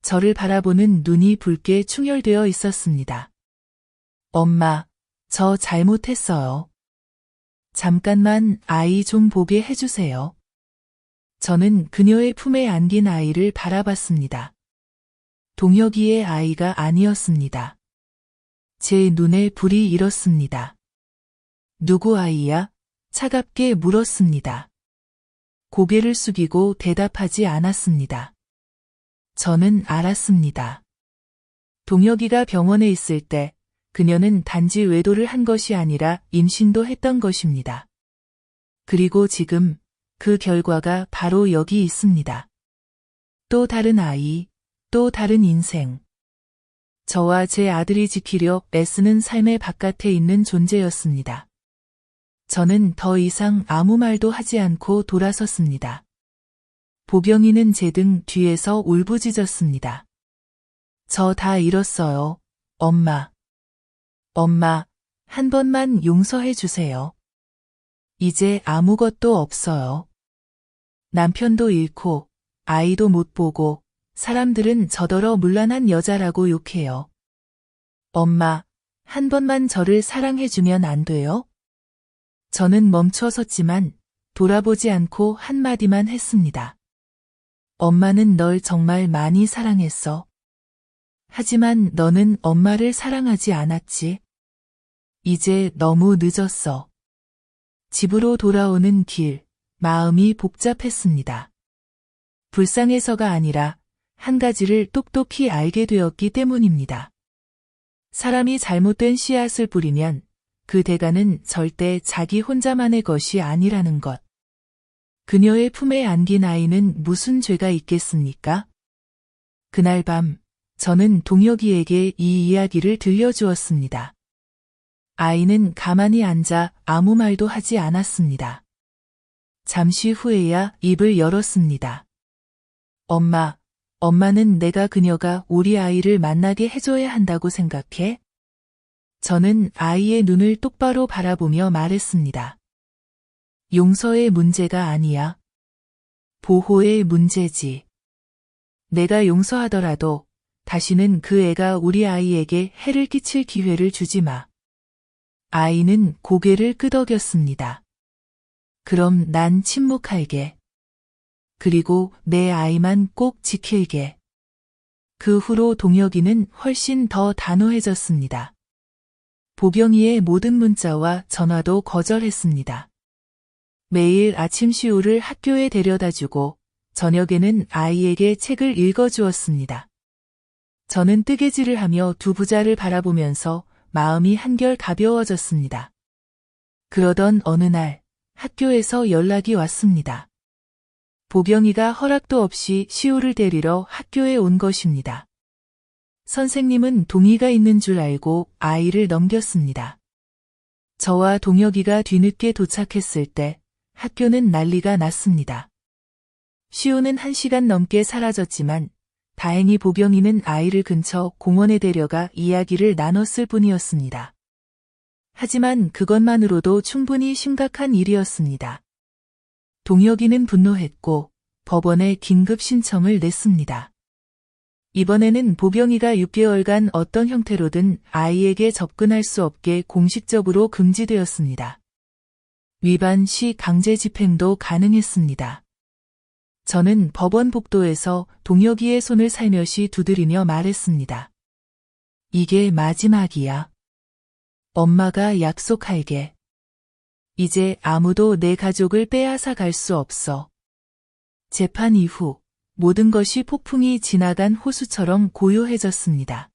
저를 바라보는 눈이 붉게 충혈되어 있었습니다. 엄마, 저 잘못했어요. 잠깐만 아이 좀 보게 해주세요. 저는 그녀의 품에 안긴 아이를 바라봤습니다. 동혁이의 아이가 아니었습니다. 제 눈에 불이 일었습니다. 누구 아이야? 차갑게 물었습니다. 고개를 숙이고 대답하지 않았습니다. 저는 알았습니다. 동혁이가 병원에 있을 때 그녀는 단지 외도를 한 것이 아니라 임신도 했던 것입니다. 그리고 지금 그 결과가 바로 여기 있습니다. 또 다른 아이, 또 다른 인생. 저와 제 아들이 지키려 애쓰는 삶의 바깥에 있는 존재였습니다. 저는 더 이상 아무 말도 하지 않고 돌아섰습니다. 보경이는 제 등 뒤에서 울부짖었습니다. 저 다 잃었어요, 엄마. 엄마, 한 번만 용서해 주세요. 이제 아무것도 없어요. 남편도 잃고 아이도 못 보고 사람들은 저더러 문란한 여자라고 욕해요. 엄마, 한 번만 저를 사랑해주면 안 돼요? 저는 멈춰 섰지만 돌아보지 않고 한마디만 했습니다. 엄마는 널 정말 많이 사랑했어. 하지만 너는 엄마를 사랑하지 않았지. 이제 너무 늦었어. 집으로 돌아오는 길, 마음이 복잡했습니다. 불쌍해서가 아니라 한 가지를 똑똑히 알게 되었기 때문입니다. 사람이 잘못된 씨앗을 뿌리면 그 대가는 절대 자기 혼자만의 것이 아니라는 것. 그녀의 품에 안긴 아이는 무슨 죄가 있겠습니까? 그날 밤, 저는 동혁이에게 이 이야기를 들려주었습니다. 아이는 가만히 앉아 아무 말도 하지 않았습니다. 잠시 후에야 입을 열었습니다. 엄마는 내가 그녀가 우리 아이를 만나게 해줘야 한다고 생각해? 저는 아이의 눈을 똑바로 바라보며 말했습니다. 용서의 문제가 아니야. 보호의 문제지. 내가 용서하더라도 다시는 그 애가 우리 아이에게 해를 끼칠 기회를 주지 마. 아이는 고개를 끄덕였습니다. 그럼 난 침묵할게. 그리고 내 아이만 꼭 지킬게. 그 후로 동혁이는 훨씬 더 단호해졌습니다. 보경이의 모든 문자와 전화도 거절했습니다. 매일 아침 시우를 학교에 데려다주고 저녁에는 아이에게 책을 읽어주었습니다. 저는 뜨개질을 하며 두 부자를 바라보면서 마음이 한결 가벼워졌습니다. 그러던 어느 날 학교에서 연락이 왔습니다. 보경이가 허락도 없이 시우를 데리러 학교에 온 것입니다. 선생님은 동의가 있는 줄 알고 아이를 넘겼습니다. 저와 동혁이가 뒤늦게 도착했을 때 학교는 난리가 났습니다. 시우는 1시간 넘게 사라졌지만 다행히 보경이는 아이를 근처 공원에 데려가 이야기를 나눴을 뿐이었습니다. 하지만 그것만으로도 충분히 심각한 일이었습니다. 동혁이는 분노했고 법원에 긴급 신청을 냈습니다. 이번에는 보경이가 6개월간 어떤 형태로든 아이에게 접근할 수 없게 공식적으로 금지되었습니다. 위반 시 강제 집행도 가능했습니다. 저는 법원 복도에서 동혁이의 손을 살며시 두드리며 말했습니다. 이게 마지막이야. 엄마가 약속할게. 이제 아무도 내 가족을 빼앗아 갈 수 없어. 재판 이후 모든 것이 폭풍이 지나간 호수처럼 고요해졌습니다.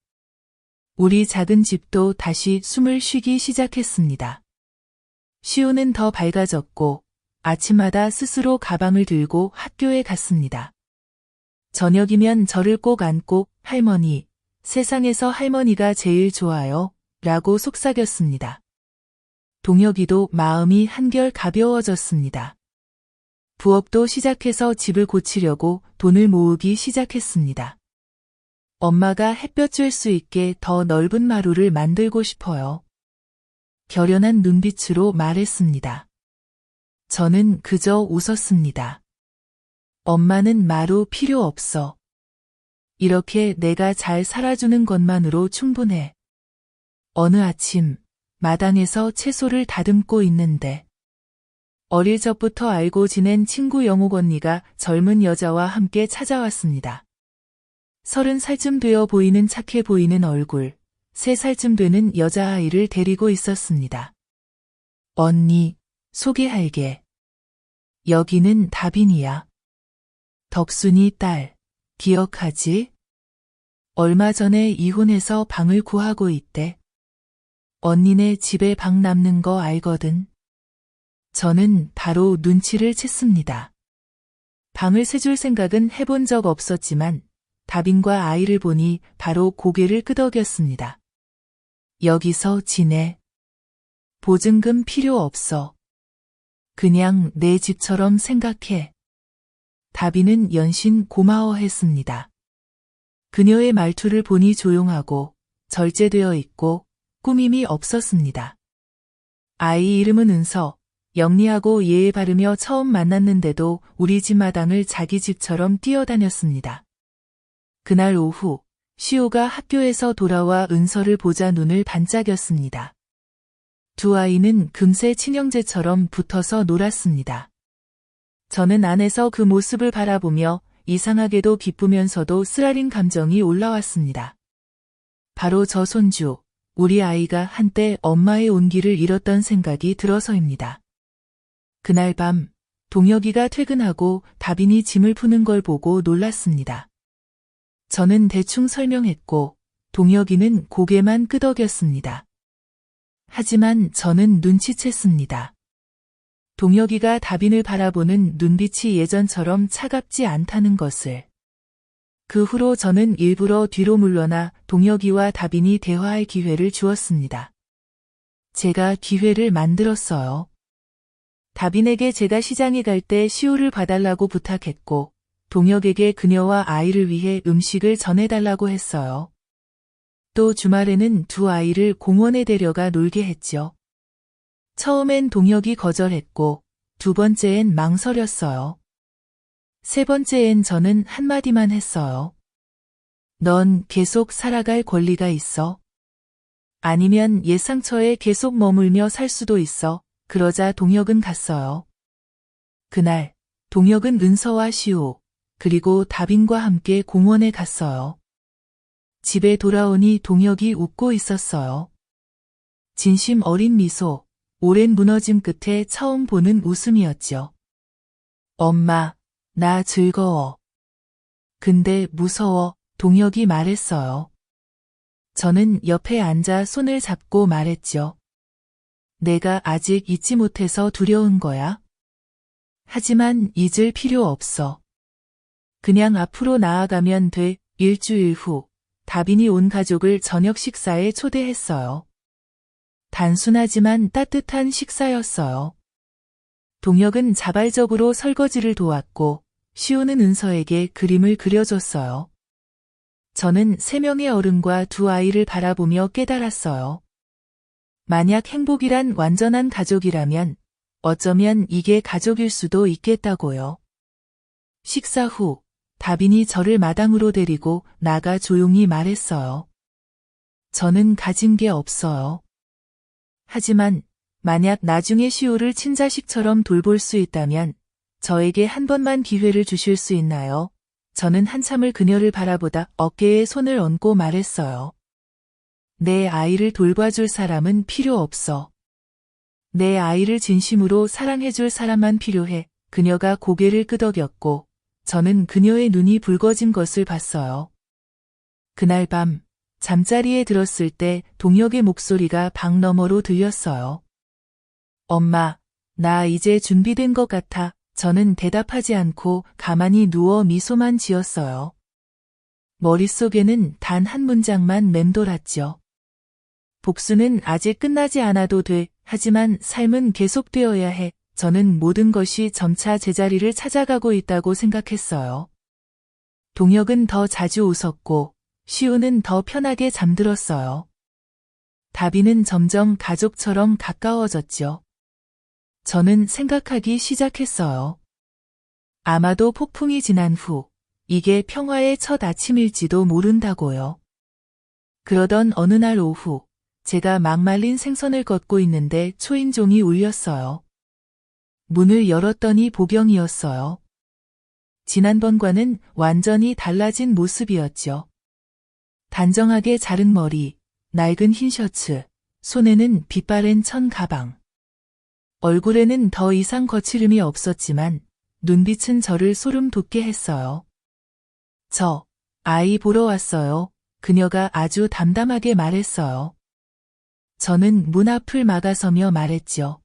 우리 작은 집도 다시 숨을 쉬기 시작했습니다. 시우는 더 밝아졌고 아침마다 스스로 가방을 들고 학교에 갔습니다. 저녁이면 저를 꼭 안고 할머니, 세상에서 할머니가 제일 좋아요 라고 속삭였습니다. 동혁이도 마음이 한결 가벼워졌습니다. 부업도 시작해서 집을 고치려고 돈을 모으기 시작했습니다. 엄마가 햇볕 쬐 수 있게 더 넓은 마루를 만들고 싶어요. 결연한 눈빛으로 말했습니다. 저는 그저 웃었습니다. 엄마는 마루 필요 없어. 이렇게 내가 잘 살아주는 것만으로 충분해. 어느 아침 마당에서 채소를 다듬고 있는데 어릴 적부터 알고 지낸 친구 영옥 언니가 젊은 여자와 함께 찾아왔습니다. 30살쯤 되어 보이는 착해 보이는 얼굴, 3살쯤 되는 여자아이를 데리고 있었습니다. 언니, 소개할게. 여기는 다빈이야. 덕순이 딸, 기억하지? 얼마 전에 이혼해서 방을 구하고 있대. 언니네 집에 방 남는 거 알거든. 저는 바로 눈치를 챘습니다. 방을 세줄 생각은 해본 적 없었지만 다빈과 아이를 보니 바로 고개를 끄덕였습니다. 여기서 지내. 보증금 필요 없어. 그냥 내 집처럼 생각해. 다빈은 연신 고마워했습니다. 그녀의 말투를 보니 조용하고 절제되어 있고 꾸밈이 없었습니다. 아이 이름은 은서, 영리하고 예의 바르며 처음 만났는데도 우리 집 마당을 자기 집처럼 뛰어다녔습니다. 그날 오후 시우가 학교에서 돌아와 은서를 보자 눈을 반짝였습니다. 두 아이는 금세 친형제처럼 붙어서 놀았습니다. 저는 안에서 그 모습을 바라보며 이상하게도 기쁘면서도 쓰라린 감정이 올라왔습니다. 바로 저 손주, 우리 아이가 한때 엄마의 온기를 잃었던 생각이 들어서입니다. 그날 밤, 동혁이가 퇴근하고 다빈이 짐을 푸는 걸 보고 놀랐습니다. 저는 대충 설명했고, 동혁이는 고개만 끄덕였습니다. 하지만 저는 눈치챘습니다. 동혁이가 다빈을 바라보는 눈빛이 예전처럼 차갑지 않다는 것을. 그 후로 저는 일부러 뒤로 물러나 동혁이와 다빈이 대화할 기회를 주었습니다. 제가 기회를 만들었어요. 다빈에게 제가 시장에 갈 때 시우를 봐달라고 부탁했고, 동혁에게 그녀와 아이를 위해 음식을 전해달라고 했어요. 또 주말에는 두 아이를 공원에 데려가 놀게 했죠. 처음엔 동혁이 거절했고, 두 번째엔 망설였어요. 세 번째엔 저는 한마디만 했어요. 넌 계속 살아갈 권리가 있어. 아니면 옛 상처에 계속 머물며 살 수도 있어. 그러자 동혁은 갔어요. 그날, 동혁은 은서와 시우, 그리고 다빈과 함께 공원에 갔어요. 집에 돌아오니 동혁이 웃고 있었어요. 진심 어린 미소, 오랜 무너짐 끝에 처음 보는 웃음이었죠. 엄마, 나 즐거워. 근데 무서워, 동혁이 말했어요. 저는 옆에 앉아 손을 잡고 말했죠. 내가 아직 잊지 못해서 두려운 거야? 하지만 잊을 필요 없어. 그냥 앞으로 나아가면 돼. 일주일 후, 다빈이 온 가족을 저녁 식사에 초대했어요. 단순하지만 따뜻한 식사였어요. 동혁은 자발적으로 설거지를 도왔고, 시우는 은서에게 그림을 그려줬어요. 저는 3명의 어른과 두 아이를 바라보며 깨달았어요. 만약 행복이란 완전한 가족이라면 어쩌면 이게 가족일 수도 있겠다고요. 식사 후, 다빈이 저를 마당으로 데리고 나가 조용히 말했어요. 저는 가진 게 없어요. 하지만 만약 나중에 시우를 친자식처럼 돌볼 수 있다면 저에게 한 번만 기회를 주실 수 있나요? 저는 한참을 그녀를 바라보다 어깨에 손을 얹고 말했어요. 내 아이를 돌봐줄 사람은 필요 없어. 내 아이를 진심으로 사랑해줄 사람만 필요해. 그녀가 고개를 끄덕였고 저는 그녀의 눈이 붉어진 것을 봤어요. 그날 밤 잠자리에 들었을 때 동혁의 목소리가 방 너머로 들렸어요. 엄마, 나 이제 준비된 것 같아. 저는 대답하지 않고 가만히 누워 미소만 지었어요. 머릿속에는 단 한 문장만 맴돌았죠. 복수는 아직 끝나지 않아도 돼. 하지만 삶은 계속되어야 해. 저는 모든 것이 점차 제자리를 찾아가고 있다고 생각했어요. 동혁은 더 자주 웃었고 시우는 더 편하게 잠들었어요. 다빈은 점점 가족처럼 가까워졌죠. 저는 생각하기 시작했어요. 아마도 폭풍이 지난 후 이게 평화의 첫 아침일지도 모른다고요. 그러던 어느 날 오후 제가 막말린 생선을 걷고 있는데 초인종이 울렸어요. 문을 열었더니 보경이었어요. 지난번과는 완전히 달라진 모습이었죠. 단정하게 자른 머리, 낡은 흰 셔츠, 손에는 빛바랜 천 가방. 얼굴에는 더 이상 거칠음이 없었지만 눈빛은 저를 소름 돋게 했어요. 저, 아이 보러 왔어요. 그녀가 아주 담담하게 말했어요. 저는 문 앞을 막아서며 말했죠.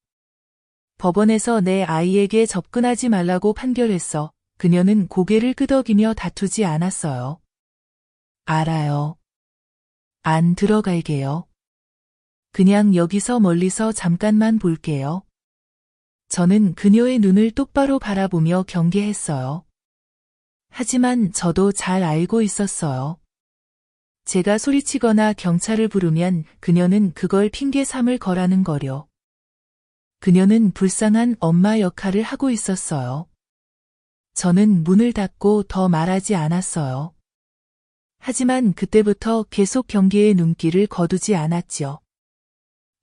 법원에서 내 아이에게 접근하지 말라고 판결했어. 그녀는 고개를 끄덕이며 다투지 않았어요. 알아요. 안 들어갈게요. 그냥 여기서 멀리서 잠깐만 볼게요. 저는 그녀의 눈을 똑바로 바라보며 경계했어요. 하지만 저도 잘 알고 있었어요. 제가 소리치거나 경찰을 부르면 그녀는 그걸 핑계 삼을 거라는 거려. 그녀는 불쌍한 엄마 역할을 하고 있었어요. 저는 문을 닫고 더 말하지 않았어요. 하지만 그때부터 계속 경계의 눈길을 거두지 않았죠.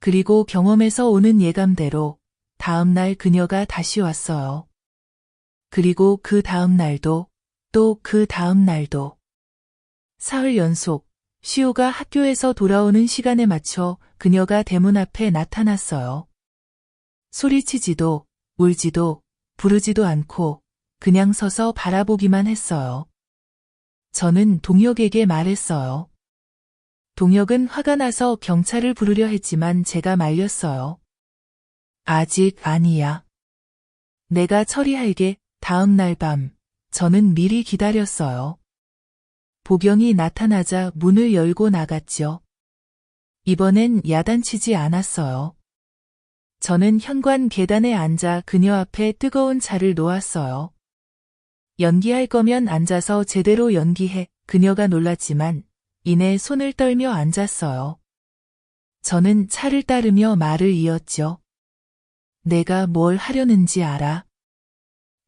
그리고 경험에서 오는 예감대로 다음 날 그녀가 다시 왔어요. 그리고 그 다음 날도 또 그 다음 날도. 사흘 연속 시우가 학교에서 돌아오는 시간에 맞춰 그녀가 대문 앞에 나타났어요. 소리치지도 울지도 부르지도 않고 그냥 서서 바라보기만 했어요. 저는 동혁에게 말했어요. 동혁은 화가 나서 경찰을 부르려 했지만 제가 말렸어요. 아직 아니야. 내가 처리할게. 다음 날 밤, 저는 미리 기다렸어요. 보경이 나타나자 문을 열고 나갔죠. 이번엔 야단치지 않았어요. 저는 현관 계단에 앉아 그녀 앞에 뜨거운 차를 놓았어요. 연기할 거면 앉아서 제대로 연기해. 그녀가 놀랐지만 이내 손을 떨며 앉았어요. 저는 차를 따르며 말을 이었죠. 내가 뭘 하려는지 알아?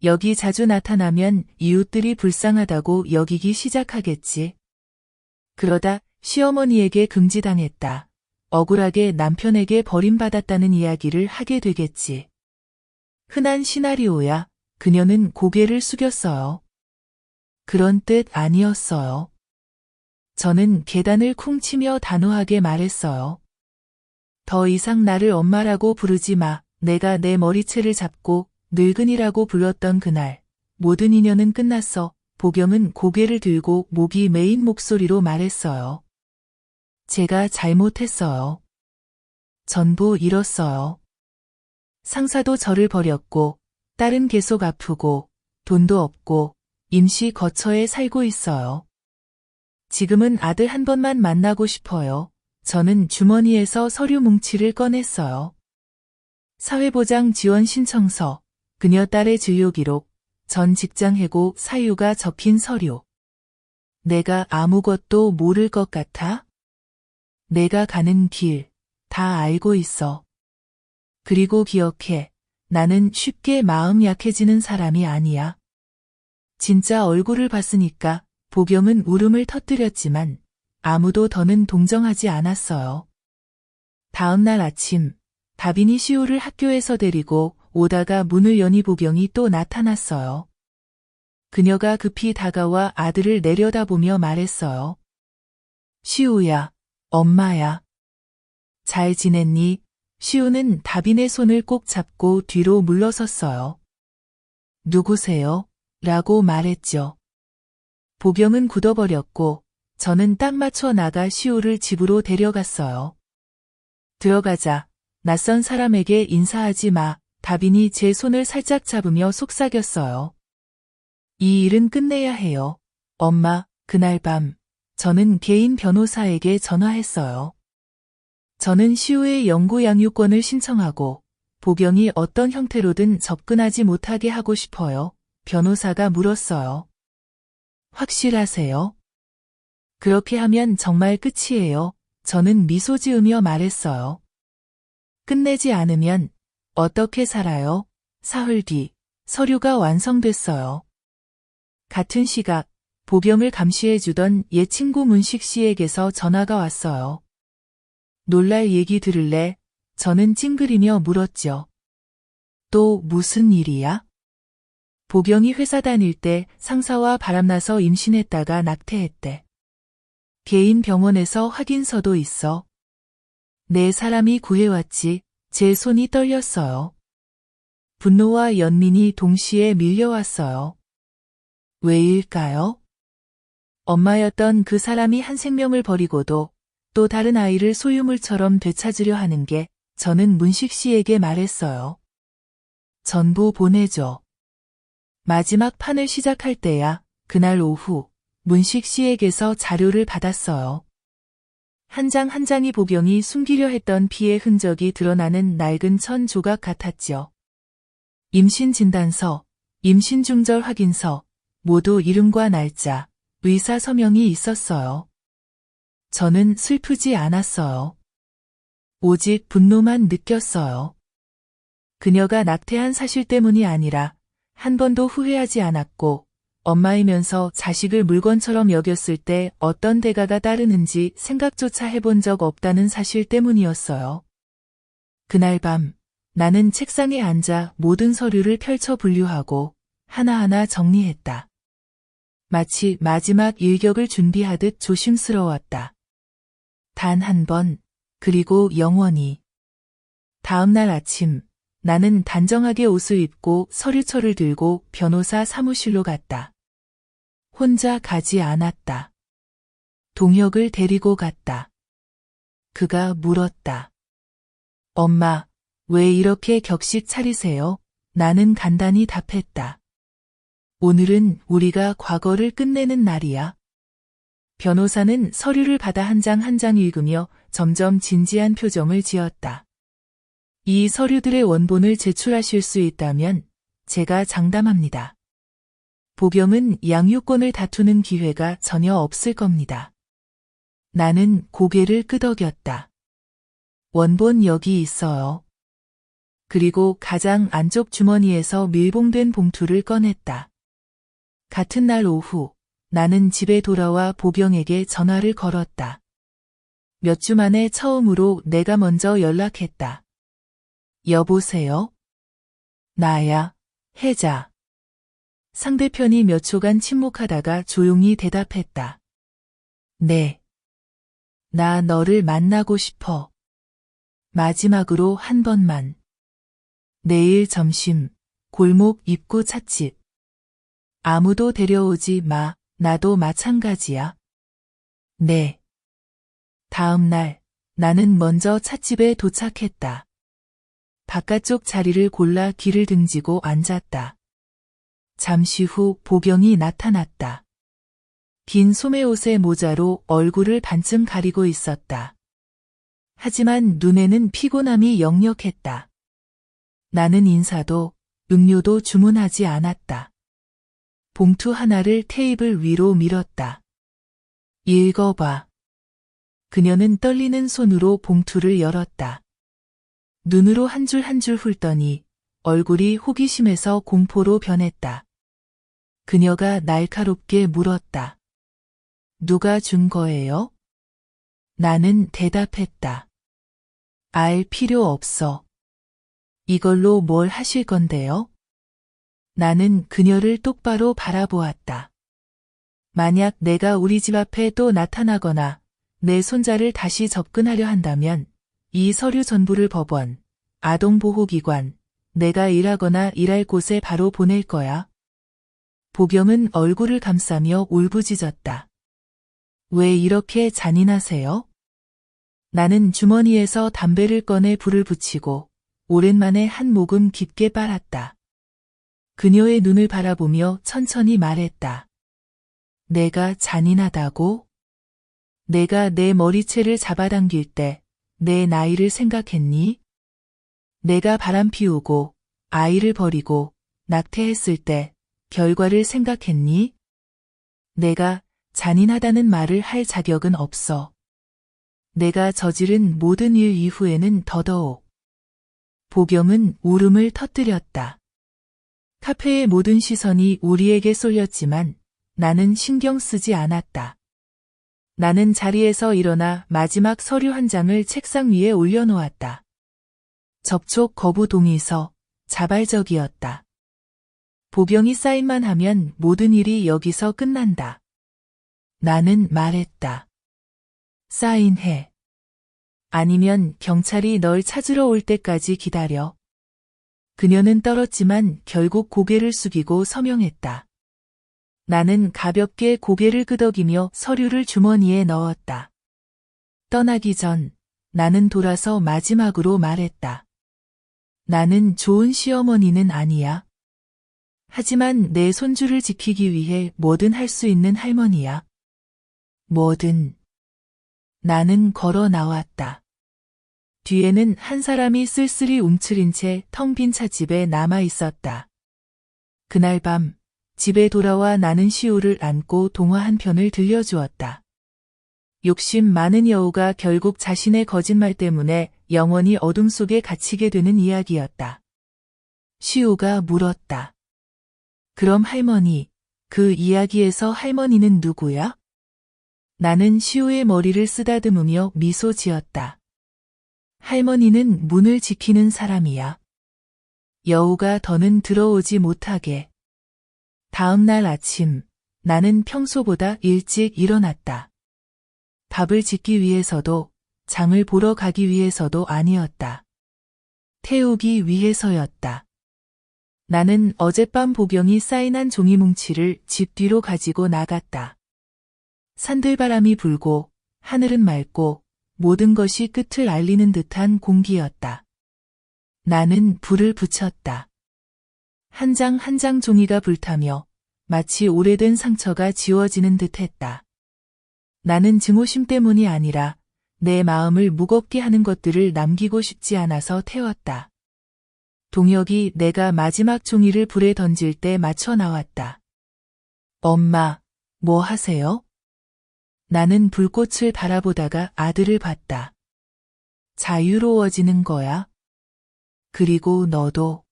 여기 자주 나타나면 이웃들이 불쌍하다고 여기기 시작하겠지. 그러다 시어머니에게 금지당했다. 억울하게 남편에게 버림받았다는 이야기를 하게 되겠지. 흔한 시나리오야. 그녀는 고개를 숙였어요. 그런 뜻 아니었어요. 저는 계단을 쿵 치며 단호하게 말했어요. 더 이상 나를 엄마라고 부르지 마. 내가 내 머리채를 잡고 늙은이라고 불렀던 그날, 모든 인연은 끝났어. 보경은 고개를 들고 목이 메인 목소리로 말했어요. 제가 잘못했어요. 전부 잃었어요. 상사도 저를 버렸고, 딸은 계속 아프고, 돈도 없고, 임시 거처에 살고 있어요. 지금은 아들 한 번만 만나고 싶어요. 저는 주머니에서 서류 뭉치를 꺼냈어요. 사회보장 지원 신청서, 그녀 딸의 진료기록, 전 직장 해고 사유가 적힌 서류. 내가 아무것도 모를 것 같아? 내가 가는 길, 다 알고 있어. 그리고 기억해, 나는 쉽게 마음 약해지는 사람이 아니야. 진짜 얼굴을 봤으니까 보경은 울음을 터뜨렸지만 아무도 더는 동정하지 않았어요. 다음 날 아침, 다빈이 시우를 학교에서 데리고 오다가 문을 여니 보경이 또 나타났어요. 그녀가 급히 다가와 아들을 내려다보며 말했어요. 시우야, 엄마야. 잘 지냈니? 시우는 다빈의 손을 꼭 잡고 뒤로 물러섰어요. 누구세요? 라고 말했죠. 보경은 굳어버렸고 저는 딱 맞춰 나가 시우를 집으로 데려갔어요. 들어가자. 낯선 사람에게 인사하지 마. 다빈이 제 손을 살짝 잡으며 속삭였어요. 이 일은 끝내야 해요. 엄마, 그날 밤 저는 개인 변호사에게 전화했어요. 저는 시우의 영구 양육권을 신청하고 보경이 어떤 형태로든 접근하지 못하게 하고 싶어요. 변호사가 물었어요. 확실하세요? 그렇게 하면 정말 끝이에요. 저는 미소 지으며 말했어요. 끝내지 않으면 어떻게 살아요? 사흘 뒤 서류가 완성됐어요. 같은 시각 보경을 감시해주던 옛 친구 문식 씨에게서 전화가 왔어요. 놀랄 얘기 들을래? 저는 찡그리며 물었죠. 또 무슨 일이야? 보경이 회사 다닐 때 상사와 바람나서 임신했다가 낙태했대. 개인 병원에서 확인서도 있어. 내 사람이 구해왔지. 제 손이 떨렸어요. 분노와 연민이 동시에 밀려왔어요. 왜일까요? 엄마였던 그 사람이 한 생명을 버리고도 또 다른 아이를 소유물처럼 되찾으려 하는 게 저는 문식 씨에게 말했어요. 전부 보내줘. 마지막 판을 시작할 때야. 그날 오후 문식 씨에게서 자료를 받았어요. 한 장 한 장이 보경이 숨기려 했던 피의 흔적이 드러나는 낡은 천 조각 같았죠. 임신 진단서, 임신 중절 확인서, 모두 이름과 날짜, 의사 서명이 있었어요. 저는 슬프지 않았어요. 오직 분노만 느꼈어요. 그녀가 낙태한 사실 때문이 아니라 한 번도 후회하지 않았고 엄마이면서 자식을 물건처럼 여겼을 때 어떤 대가가 따르는지 생각조차 해본 적 없다는 사실 때문이었어요. 그날 밤 나는 책상에 앉아 모든 서류를 펼쳐 분류하고 하나하나 정리했다. 마치 마지막 일격을 준비하듯 조심스러웠다. 단 한 번, 그리고 영원히. 다음 날 아침, 나는 단정하게 옷을 입고 서류철을 들고 변호사 사무실로 갔다. 혼자 가지 않았다. 동혁을 데리고 갔다. 그가 물었다. 엄마, 왜 이렇게 격식 차리세요? 나는 간단히 답했다. 오늘은 우리가 과거를 끝내는 날이야. 변호사는 서류를 받아 한 장 한 장 읽으며 점점 진지한 표정을 지었다. 이 서류들의 원본을 제출하실 수 있다면 제가 장담합니다. 보경은 양육권을 다투는 기회가 전혀 없을 겁니다. 나는 고개를 끄덕였다. 원본 여기 있어요. 그리고 가장 안쪽 주머니에서 밀봉된 봉투를 꺼냈다. 같은 날 오후, 나는 집에 돌아와 보경에게 전화를 걸었다. 몇 주 만에 처음으로 내가 먼저 연락했다. 여보세요? 나야, 혜자. 상대편이 몇 초간 침묵하다가 조용히 대답했다. 네. 나 너를 만나고 싶어. 마지막으로 한 번만. 내일 점심, 골목 입구 찻집. 아무도 데려오지 마, 나도 마찬가지야. 네. 다음 날, 나는 먼저 찻집에 도착했다. 바깥쪽 자리를 골라 귀를 등지고 앉았다. 잠시 후 보경이 나타났다. 긴 소매옷의 모자로 얼굴을 반쯤 가리고 있었다. 하지만 눈에는 피곤함이 역력했다. 나는 인사도 음료도 주문하지 않았다. 봉투 하나를 테이블 위로 밀었다. 읽어봐. 그녀는 떨리는 손으로 봉투를 열었다. 눈으로 한 줄 한 줄 훑더니 얼굴이 호기심에서 공포로 변했다. 그녀가 날카롭게 물었다. 누가 준 거예요? 나는 대답했다. 알 필요 없어. 이걸로 뭘 하실 건데요? 나는 그녀를 똑바로 바라보았다. 만약 내가 우리 집 앞에 또 나타나거나 내 손자를 다시 접근하려 한다면 이 서류 전부를 법원, 아동보호기관, 내가 일하거나 일할 곳에 바로 보낼 거야. 보경은 얼굴을 감싸며 울부짖었다. 왜 이렇게 잔인하세요? 나는 주머니에서 담배를 꺼내 불을 붙이고 오랜만에 한 모금 깊게 빨았다. 그녀의 눈을 바라보며 천천히 말했다. 내가 잔인하다고? 내가 내 머리채를 잡아당길 때 내 나이를 생각했니? 내가 바람 피우고 아이를 버리고 낙태했을 때 결과를 생각했니? 내가 잔인하다는 말을 할 자격은 없어. 내가 저지른 모든 일 이후에는 더더욱. 보경은 울음을 터뜨렸다. 카페의 모든 시선이 우리에게 쏠렸지만 나는 신경 쓰지 않았다. 나는 자리에서 일어나 마지막 서류 한 장을 책상 위에 올려놓았다. 접촉 거부 동의서, 자발적이었다. 보경이 사인만 하면 모든 일이 여기서 끝난다. 나는 말했다. 사인해. 아니면 경찰이 널 찾으러 올 때까지 기다려. 그녀는 떨었지만 결국 고개를 숙이고 서명했다. 나는 가볍게 고개를 끄덕이며 서류를 주머니에 넣었다. 떠나기 전 나는 돌아서 마지막으로 말했다. 나는 좋은 시어머니는 아니야. 하지만 내 손주를 지키기 위해 뭐든 할 수 있는 할머니야. 뭐든. 나는 걸어 나왔다. 뒤에는 한 사람이 쓸쓸히 움츠린 채 텅 빈 찻집에 남아 있었다. 그날 밤 집에 돌아와 나는 시우를 안고 동화 한 편을 들려주었다. 욕심 많은 여우가 결국 자신의 거짓말 때문에 영원히 어둠 속에 갇히게 되는 이야기였다. 시우가 물었다. 그럼 할머니, 그 이야기에서 할머니는 누구야? 나는 시우의 머리를 쓰다듬으며 미소 지었다. 할머니는 문을 지키는 사람이야. 여우가 더는 들어오지 못하게. 다음 날 아침, 나는 평소보다 일찍 일어났다. 밥을 짓기 위해서도, 장을 보러 가기 위해서도 아니었다. 태우기 위해서였다. 나는 어젯밤 보경이 사인한 종이 뭉치를 집 뒤로 가지고 나갔다. 산들바람이 불고 하늘은 맑고 모든 것이 끝을 알리는 듯한 공기였다. 나는 불을 붙였다. 한 장 한 장 종이가 불타며 마치 오래된 상처가 지워지는 듯했다. 나는 증오심 때문이 아니라 내 마음을 무겁게 하는 것들을 남기고 싶지 않아서 태웠다. 동혁이 내가 마지막 종이를 불에 던질 때 맞춰 나왔다. 엄마, 뭐 하세요? 나는 불꽃을 바라보다가 아들을 봤다. 자유로워지는 거야. 그리고 너도.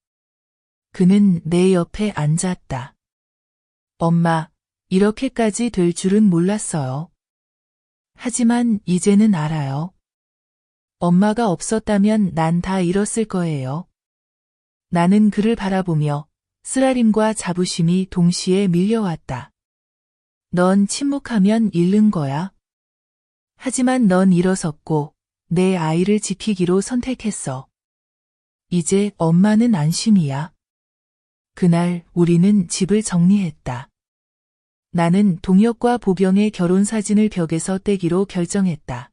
그는 내 옆에 앉았다. 엄마, 이렇게까지 될 줄은 몰랐어요. 하지만 이제는 알아요. 엄마가 없었다면 난 다 잃었을 거예요. 나는 그를 바라보며 쓰라림과 자부심이 동시에 밀려왔다. 넌 침묵하면 잃는 거야. 하지만 넌 일어섰고 내 아이를 지키기로 선택했어. 이제 엄마는 안심이야. 그날 우리는 집을 정리했다. 나는 동혁과 보경의 결혼 사진을 벽에서 떼기로 결정했다.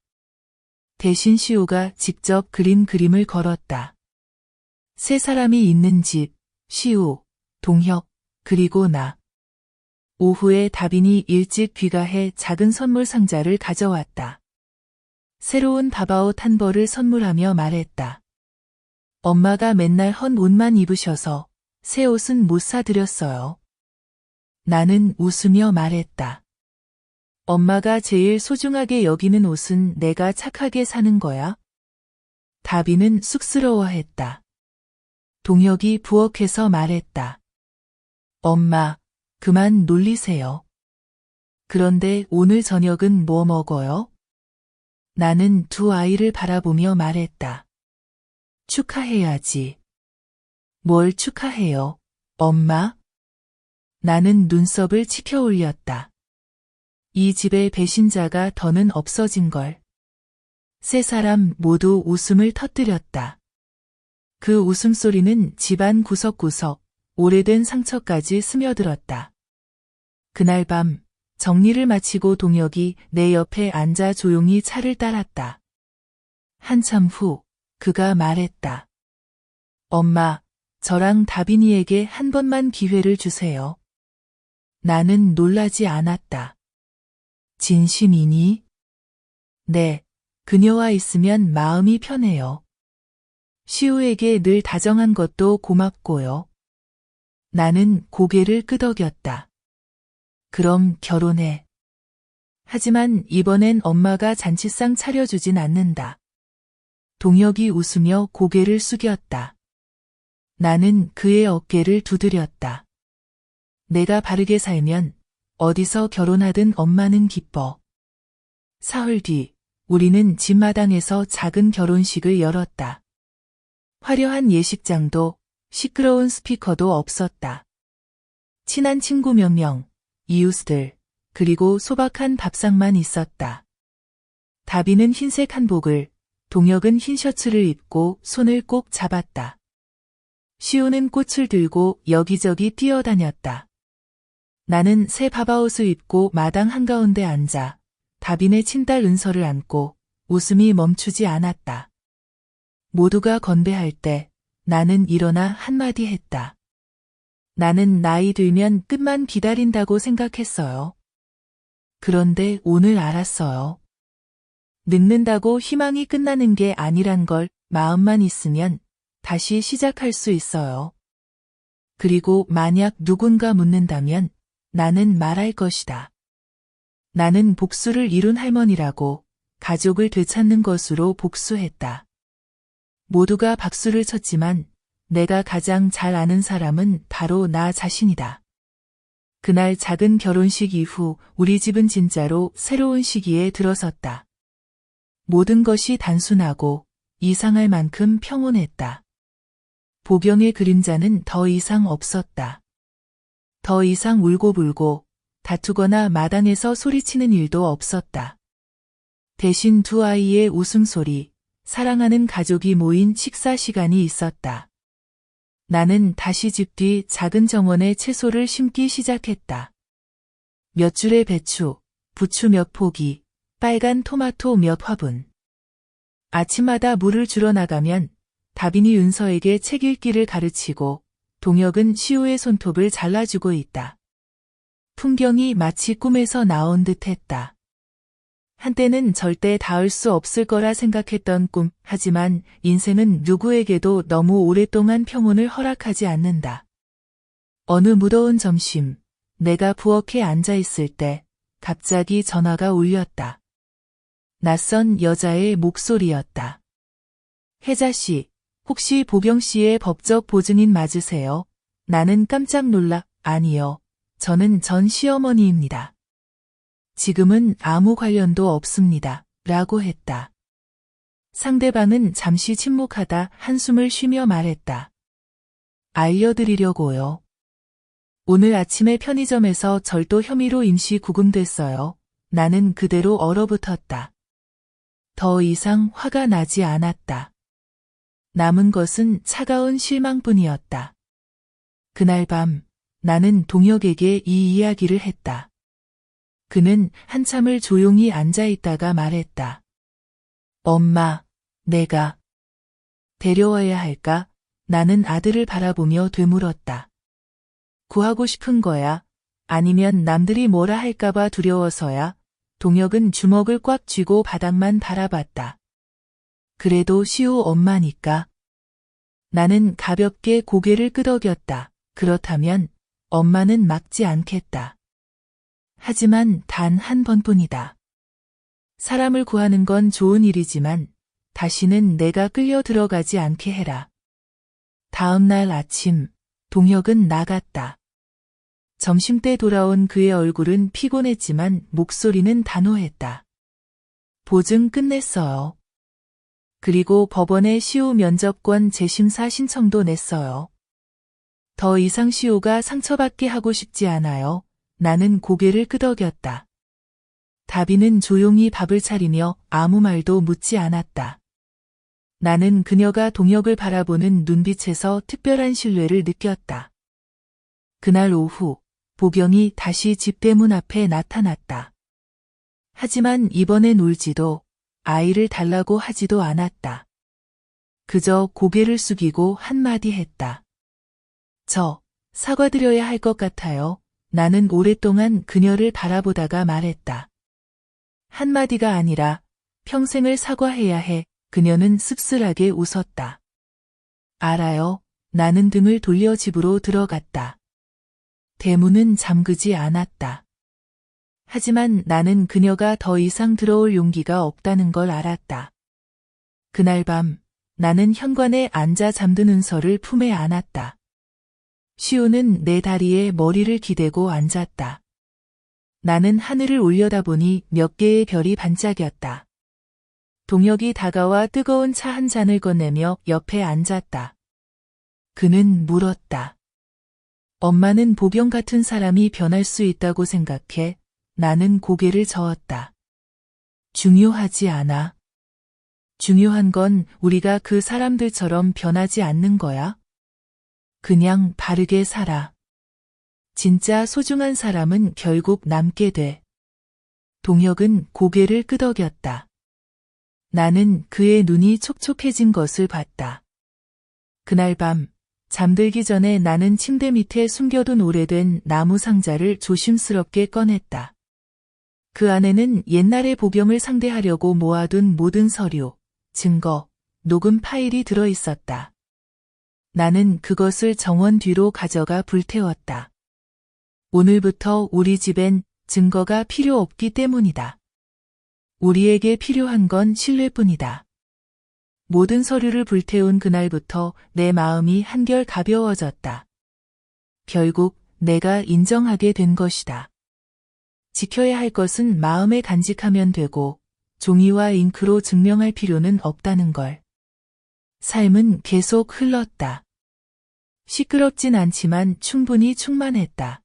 대신 시우가 직접 그린 그림을 걸었다. 세 사람이 있는 집, 시우, 동혁, 그리고 나. 오후에 다빈이 일찍 귀가해 작은 선물 상자를 가져왔다. 새로운 바바옷 한 벌을 선물하며 말했다. 엄마가 맨날 헌 옷만 입으셔서 새 옷은 못 사드렸어요. 나는 웃으며 말했다. 엄마가 제일 소중하게 여기는 옷은 내가 착하게 사는 거야. 다빈은 쑥스러워했다. 동혁이 부엌에서 말했다. 엄마, 그만 놀리세요. 그런데 오늘 저녁은 뭐 먹어요? 나는 두 아이를 바라보며 말했다. 축하해야지. 뭘 축하해요, 엄마? 나는 눈썹을 치켜 올렸다. 이 집의 배신자가 더는 없어진걸. 세 사람 모두 웃음을 터뜨렸다. 그 웃음소리는 집안 구석구석, 오래된 상처까지 스며들었다. 그날 밤 정리를 마치고 동혁이 내 옆에 앉아 조용히 차를 따랐다. 한참 후 그가 말했다. 엄마, 저랑 다빈이에게 한 번만 기회를 주세요. 나는 놀라지 않았다. 진심이니? 네, 그녀와 있으면 마음이 편해요. 시우에게 늘 다정한 것도 고맙고요. 나는 고개를 끄덕였다. 그럼 결혼해. 하지만 이번엔 엄마가 잔치상 차려주진 않는다. 동혁이 웃으며 고개를 숙였다. 나는 그의 어깨를 두드렸다. 내가 바르게 살면 어디서 결혼하든 엄마는 기뻐. 사흘 뒤 우리는 집마당에서 작은 결혼식을 열었다. 화려한 예식장도 시끄러운 스피커도 없었다. 친한 친구 몇 명, 이웃들, 그리고 소박한 밥상만 있었다. 다빈은 흰색 한복을, 동혁은 흰 셔츠를 입고 손을 꼭 잡았다. 시우는 꽃을 들고 여기저기 뛰어다녔다. 나는 새 바바옷을 입고 마당 한가운데 앉아 다빈의 친딸 은서를 안고 웃음이 멈추지 않았다. 모두가 건배할 때 나는 일어나 한마디 했다. 나는 나이 들면 끝만 기다린다고 생각했어요. 그런데 오늘 알았어요. 늙는다고 희망이 끝나는 게 아니란 걸 마음만 있으면 다시 시작할 수 있어요. 그리고 만약 누군가 묻는다면 나는 말할 것이다. 나는 복수를 이룬 할머니라고 가족을 되찾는 것으로 복수했다. 모두가 박수를 쳤지만 내가 가장 잘 아는 사람은 바로 나 자신이다. 그날 작은 결혼식 이후 우리 집은 진짜로 새로운 시기에 들어섰다. 모든 것이 단순하고 이상할 만큼 평온했다. 보경의 그림자는 더 이상 없었다. 더 이상 울고불고 다투거나 마당에서 소리치는 일도 없었다. 대신 두 아이의 웃음소리, 사랑하는 가족이 모인 식사 시간이 있었다. 나는 다시 집 뒤 작은 정원에 채소를 심기 시작했다. 몇 줄의 배추, 부추 몇 포기, 빨간 토마토 몇 화분. 아침마다 물을 주러 나가면 다빈이 은서에게 책 읽기를 가르치고 동혁은 시우의 손톱을 잘라주고 있다. 풍경이 마치 꿈에서 나온 듯했다. 한때는 절대 닿을 수 없을 거라 생각했던 꿈, 하지만 인생은 누구에게도 너무 오랫동안 평온을 허락하지 않는다. 어느 무더운 점심, 내가 부엌에 앉아 있을 때 갑자기 전화가 울렸다. 낯선 여자의 목소리였다. 혜자 씨, 혹시 보경 씨의 법적 보증인 맞으세요? 나는 깜짝 놀라, 아니요. 저는 전 시어머니입니다. 지금은 아무 관련도 없습니다. 라고 했다. 상대방은 잠시 침묵하다 한숨을 쉬며 말했다. 알려드리려고요. 오늘 아침에 편의점에서 절도 혐의로 임시 구금됐어요. 나는 그대로 얼어붙었다. 더 이상 화가 나지 않았다. 남은 것은 차가운 실망뿐이었다. 그날 밤 나는 동혁에게 이 이야기를 했다. 그는 한참을 조용히 앉아 있다가 말했다. 엄마, 내가 데려와야 할까? 나는 아들을 바라보며 되물었다. 구하고 싶은 거야? 아니면 남들이 뭐라 할까봐 두려워서야? 동혁은 주먹을 꽉 쥐고 바닥만 바라봤다. 그래도 시우 엄마니까. 나는 가볍게 고개를 끄덕였다. 그렇다면 엄마는 막지 않겠다. 하지만 단 한 번뿐이다. 사람을 구하는 건 좋은 일이지만 다시는 내가 끌려 들어가지 않게 해라. 다음 날 아침, 동혁은 나갔다. 점심때 돌아온 그의 얼굴은 피곤했지만 목소리는 단호했다. 보증 끝냈어요. 그리고 법원에 시우 면접권 재심사 신청도 냈어요. 더 이상 시우가 상처받게 하고 싶지 않아요. 나는 고개를 끄덕였다. 다빈은 조용히 밥을 차리며 아무 말도 묻지 않았다. 나는 그녀가 동혁을 바라보는 눈빛에서 특별한 신뢰를 느꼈다. 그날 오후, 보경이 다시 집대문 앞에 나타났다. 하지만 이번엔 울지도 아이를 달라고 하지도 않았다. 그저 고개를 숙이고 한마디 했다. 저, 사과드려야 할 것 같아요. 나는 오랫동안 그녀를 바라보다가 말했다. 한마디가 아니라 평생을 사과해야 해. 그녀는 씁쓸하게 웃었다. 알아요. 나는 등을 돌려 집으로 들어갔다. 대문은 잠그지 않았다. 하지만 나는 그녀가 더 이상 들어올 용기가 없다는 걸 알았다. 그날 밤 나는 현관에 앉아 잠든 은서를 품에 안았다. 시우는 내 다리에 머리를 기대고 앉았다. 나는 하늘을 올려다보니 몇 개의 별이 반짝였다. 동혁이 다가와 뜨거운 차 한 잔을 건네며 옆에 앉았다. 그는 물었다. 엄마는 보경 같은 사람이 변할 수 있다고 생각해? 나는 고개를 저었다. 중요하지 않아. 중요한 건 우리가 그 사람들처럼 변하지 않는 거야. 그냥 바르게 살아. 진짜 소중한 사람은 결국 남게 돼. 동혁은 고개를 끄덕였다. 나는 그의 눈이 촉촉해진 것을 봤다. 그날 밤, 잠들기 전에 나는 침대 밑에 숨겨둔 오래된 나무 상자를 조심스럽게 꺼냈다. 그 안에는 옛날의 보경을 상대하려고 모아둔 모든 서류, 증거, 녹음 파일이 들어 있었다. 나는 그것을 정원 뒤로 가져가 불태웠다. 오늘부터 우리 집엔 증거가 필요 없기 때문이다. 우리에게 필요한 건 신뢰뿐이다. 모든 서류를 불태운 그날부터 내 마음이 한결 가벼워졌다. 결국 내가 인정하게 된 것이다. 지켜야 할 것은 마음에 간직하면 되고 종이와 잉크로 증명할 필요는 없다는 걸. 삶은 계속 흘렀다. 시끄럽진 않지만 충분히 충만했다.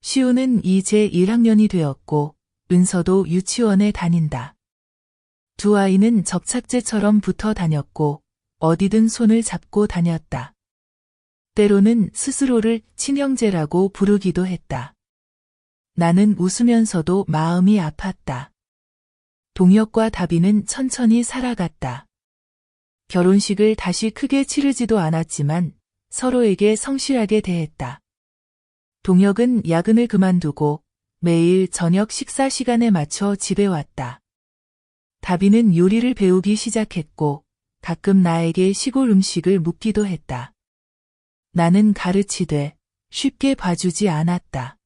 시우는 이제 1학년이 되었고 은서도 유치원에 다닌다. 두 아이는 접착제처럼 붙어 다녔고 어디든 손을 잡고 다녔다. 때로는 스스로를 친형제라고 부르기도 했다. 나는 웃으면서도 마음이 아팠다. 동혁과 다비는 천천히 살아갔다. 결혼식을 다시 크게 치르지도 않았지만 서로에게 성실하게 대했다. 동혁은 야근을 그만두고 매일 저녁 식사 시간에 맞춰 집에 왔다. 다비는 요리를 배우기 시작했고 가끔 나에게 시골 음식을 묻기도 했다. 나는 가르치되 쉽게 봐주지 않았다.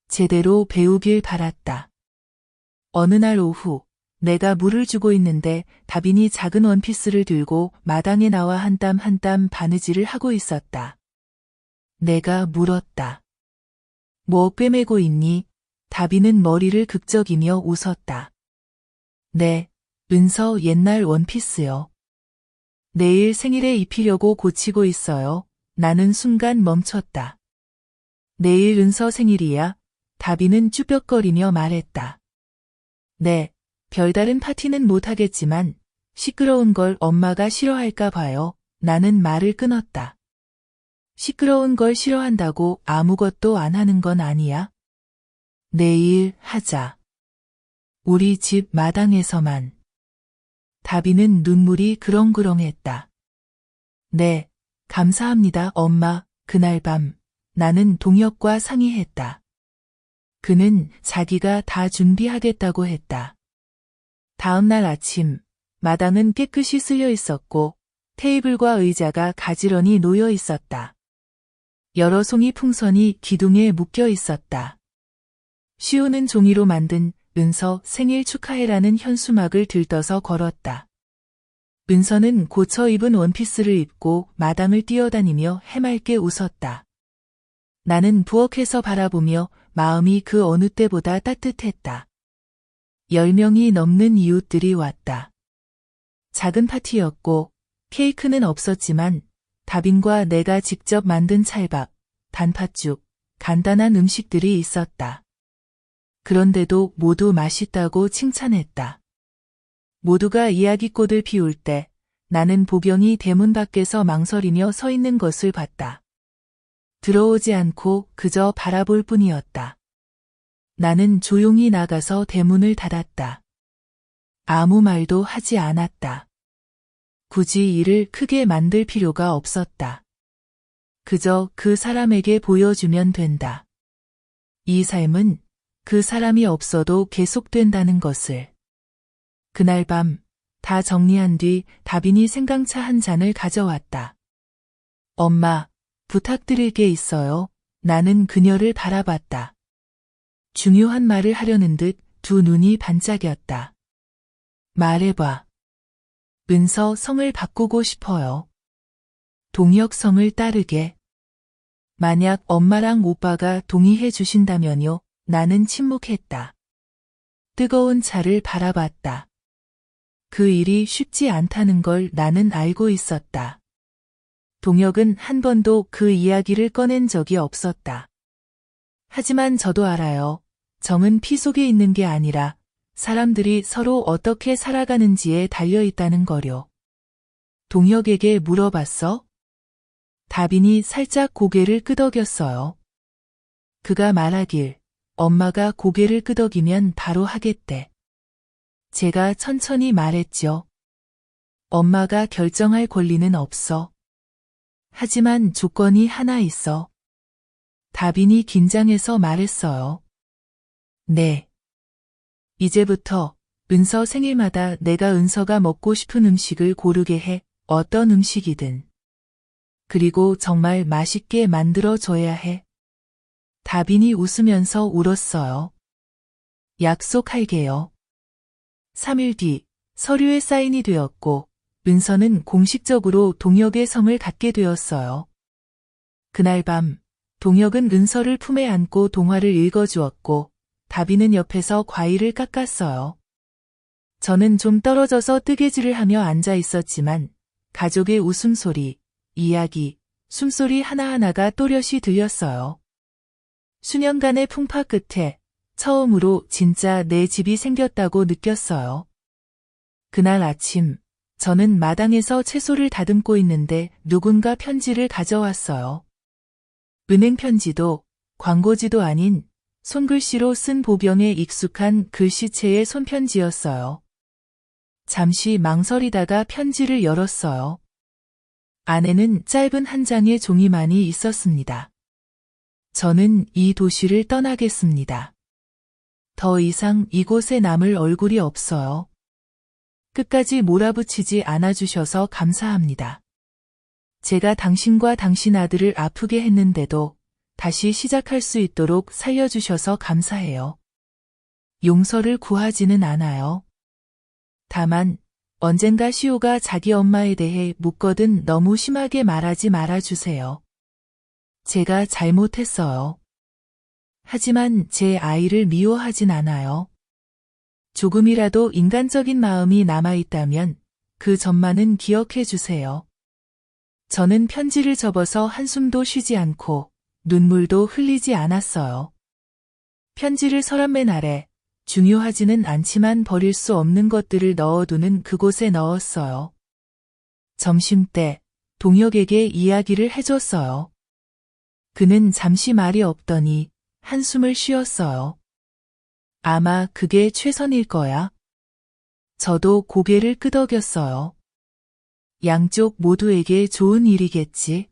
제대로 배우길 바랐다. 어느 날 오후 내가 물을 주고 있는데 다빈이 작은 원피스를 들고 마당에 나와 한 땀 한 땀 바느질을 하고 있었다. 내가 물었다. 뭐 꿰매고 있니? 다빈은 머리를 극적이며 웃었다. 네, 은서 옛날 원피스요. 내일 생일에 입히려고 고치고 있어요. 나는 순간 멈췄다. 내일 은서 생일이야? 다빈은 쭈뼛거리며 말했다. 네, 별다른 파티는 못하겠지만 시끄러운 걸 엄마가 싫어할까 봐요. 나는 말을 끊었다. 시끄러운 걸 싫어한다고 아무것도 안 하는 건 아니야? 내일 하자. 우리 집 마당에서만. 다비는 눈물이 그렁그렁했다. 네, 감사합니다, 엄마. 그날 밤 나는 동혁과 상의했다. 그는 자기가 다 준비하겠다고 했다. 다음 날 아침, 마당은 깨끗이 쓸려 있었고 테이블과 의자가 가지런히 놓여 있었다. 여러 송이 풍선이 기둥에 묶여 있었다. 시우는 종이로 만든 은서 생일 축하해라는 현수막을 들떠서 걸었다. 은서는 고쳐 입은 원피스를 입고 마당을 뛰어다니며 해맑게 웃었다. 나는 부엌에서 바라보며 마음이 그 어느 때보다 따뜻했다. 10명이 넘는 이웃들이 왔다. 작은 파티였고 케이크는 없었지만 다빈과 내가 직접 만든 찰밥, 단팥죽, 간단한 음식들이 있었다. 그런데도 모두 맛있다고 칭찬했다. 모두가 이야기꽃을 피울 때 나는 보경이 대문 밖에서 망설이며 서 있는 것을 봤다. 들어오지 않고 그저 바라볼 뿐이었다. 나는 조용히 나가서 대문을 닫았다. 아무 말도 하지 않았다. 굳이 일을 크게 만들 필요가 없었다. 그저 그 사람에게 보여주면 된다. 이 삶은 그 사람이 없어도 계속된다는 것을. 그날 밤 다 정리한 뒤 다빈이 생강차 한 잔을 가져왔다. 엄마, 부탁드릴 게 있어요. 나는 그녀를 바라봤다. 중요한 말을 하려는 듯 두 눈이 반짝였다. 말해봐. 은서 성을 바꾸고 싶어요. 동혁 성을 따르게. 만약 엄마랑 오빠가 동의해 주신다면요. 나는 침묵했다. 뜨거운 차를 바라봤다. 그 일이 쉽지 않다는 걸 나는 알고 있었다. 동혁은 한 번도 그 이야기를 꺼낸 적이 없었다. 하지만 저도 알아요. 정은 피 속에 있는 게 아니라 사람들이 서로 어떻게 살아가는지에 달려 있다는 거요. 동혁에게 물어봤어? 다빈이 살짝 고개를 끄덕였어요. 그가 말하길 엄마가 고개를 끄덕이면 바로 하겠대. 제가 천천히 말했죠. 엄마가 결정할 권리는 없어. 하지만 조건이 하나 있어. 다빈이 긴장해서 말했어요. 네. 이제부터 은서 생일마다 내가 은서가 먹고 싶은 음식을 고르게 해. 어떤 음식이든. 그리고 정말 맛있게 만들어줘야 해. 다빈이 웃으면서 울었어요. 약속할게요. 3일 뒤 서류에 사인이 되었고 은서는 공식적으로 동혁의 성을 갖게 되었어요. 그날 밤 동혁은 은서를 품에 안고 동화를 읽어주었고 다빈은 옆에서 과일을 깎았어요. 저는 좀 떨어져서 뜨개질을 하며 앉아 있었지만 가족의 웃음소리, 이야기, 숨소리 하나하나가 또렷이 들렸어요. 수년간의 풍파 끝에 처음으로 진짜 내 집이 생겼다고 느꼈어요. 그날 아침, 저는 마당에서 채소를 다듬고 있는데 누군가 편지를 가져왔어요. 은행 편지도 광고지도 아닌 손글씨로 쓴 보병에 익숙한 글씨체의 손편지였어요. 잠시 망설이다가 편지를 열었어요. 안에는 짧은 한 장의 종이만이 있었습니다. 저는 이 도시를 떠나겠습니다. 더 이상 이곳에 남을 얼굴이 없어요. 끝까지 몰아붙이지 않아주셔서 감사합니다. 제가 당신과 당신 아들을 아프게 했는데도 다시 시작할 수 있도록 살려주셔서 감사해요. 용서를 구하지는 않아요. 다만 언젠가 시호가 자기 엄마에 대해 묻거든 너무 심하게 말하지 말아주세요. 제가 잘못했어요. 하지만 제 아이를 미워하진 않아요. 조금이라도 인간적인 마음이 남아있다면 그 점만은 기억해 주세요. 저는 편지를 접어서 한숨도 쉬지 않고 눈물도 흘리지 않았어요. 편지를 서랍맨 아래 중요하지는 않지만 버릴 수 없는 것들을 넣어두는 그곳에 넣었어요. 점심때 동혁에게 이야기를 해줬어요. 그는 잠시 말이 없더니 한숨을 쉬었어요. 아마 그게 최선일 거야. 저도 고개를 끄덕였어요. 양쪽 모두에게 좋은 일이겠지.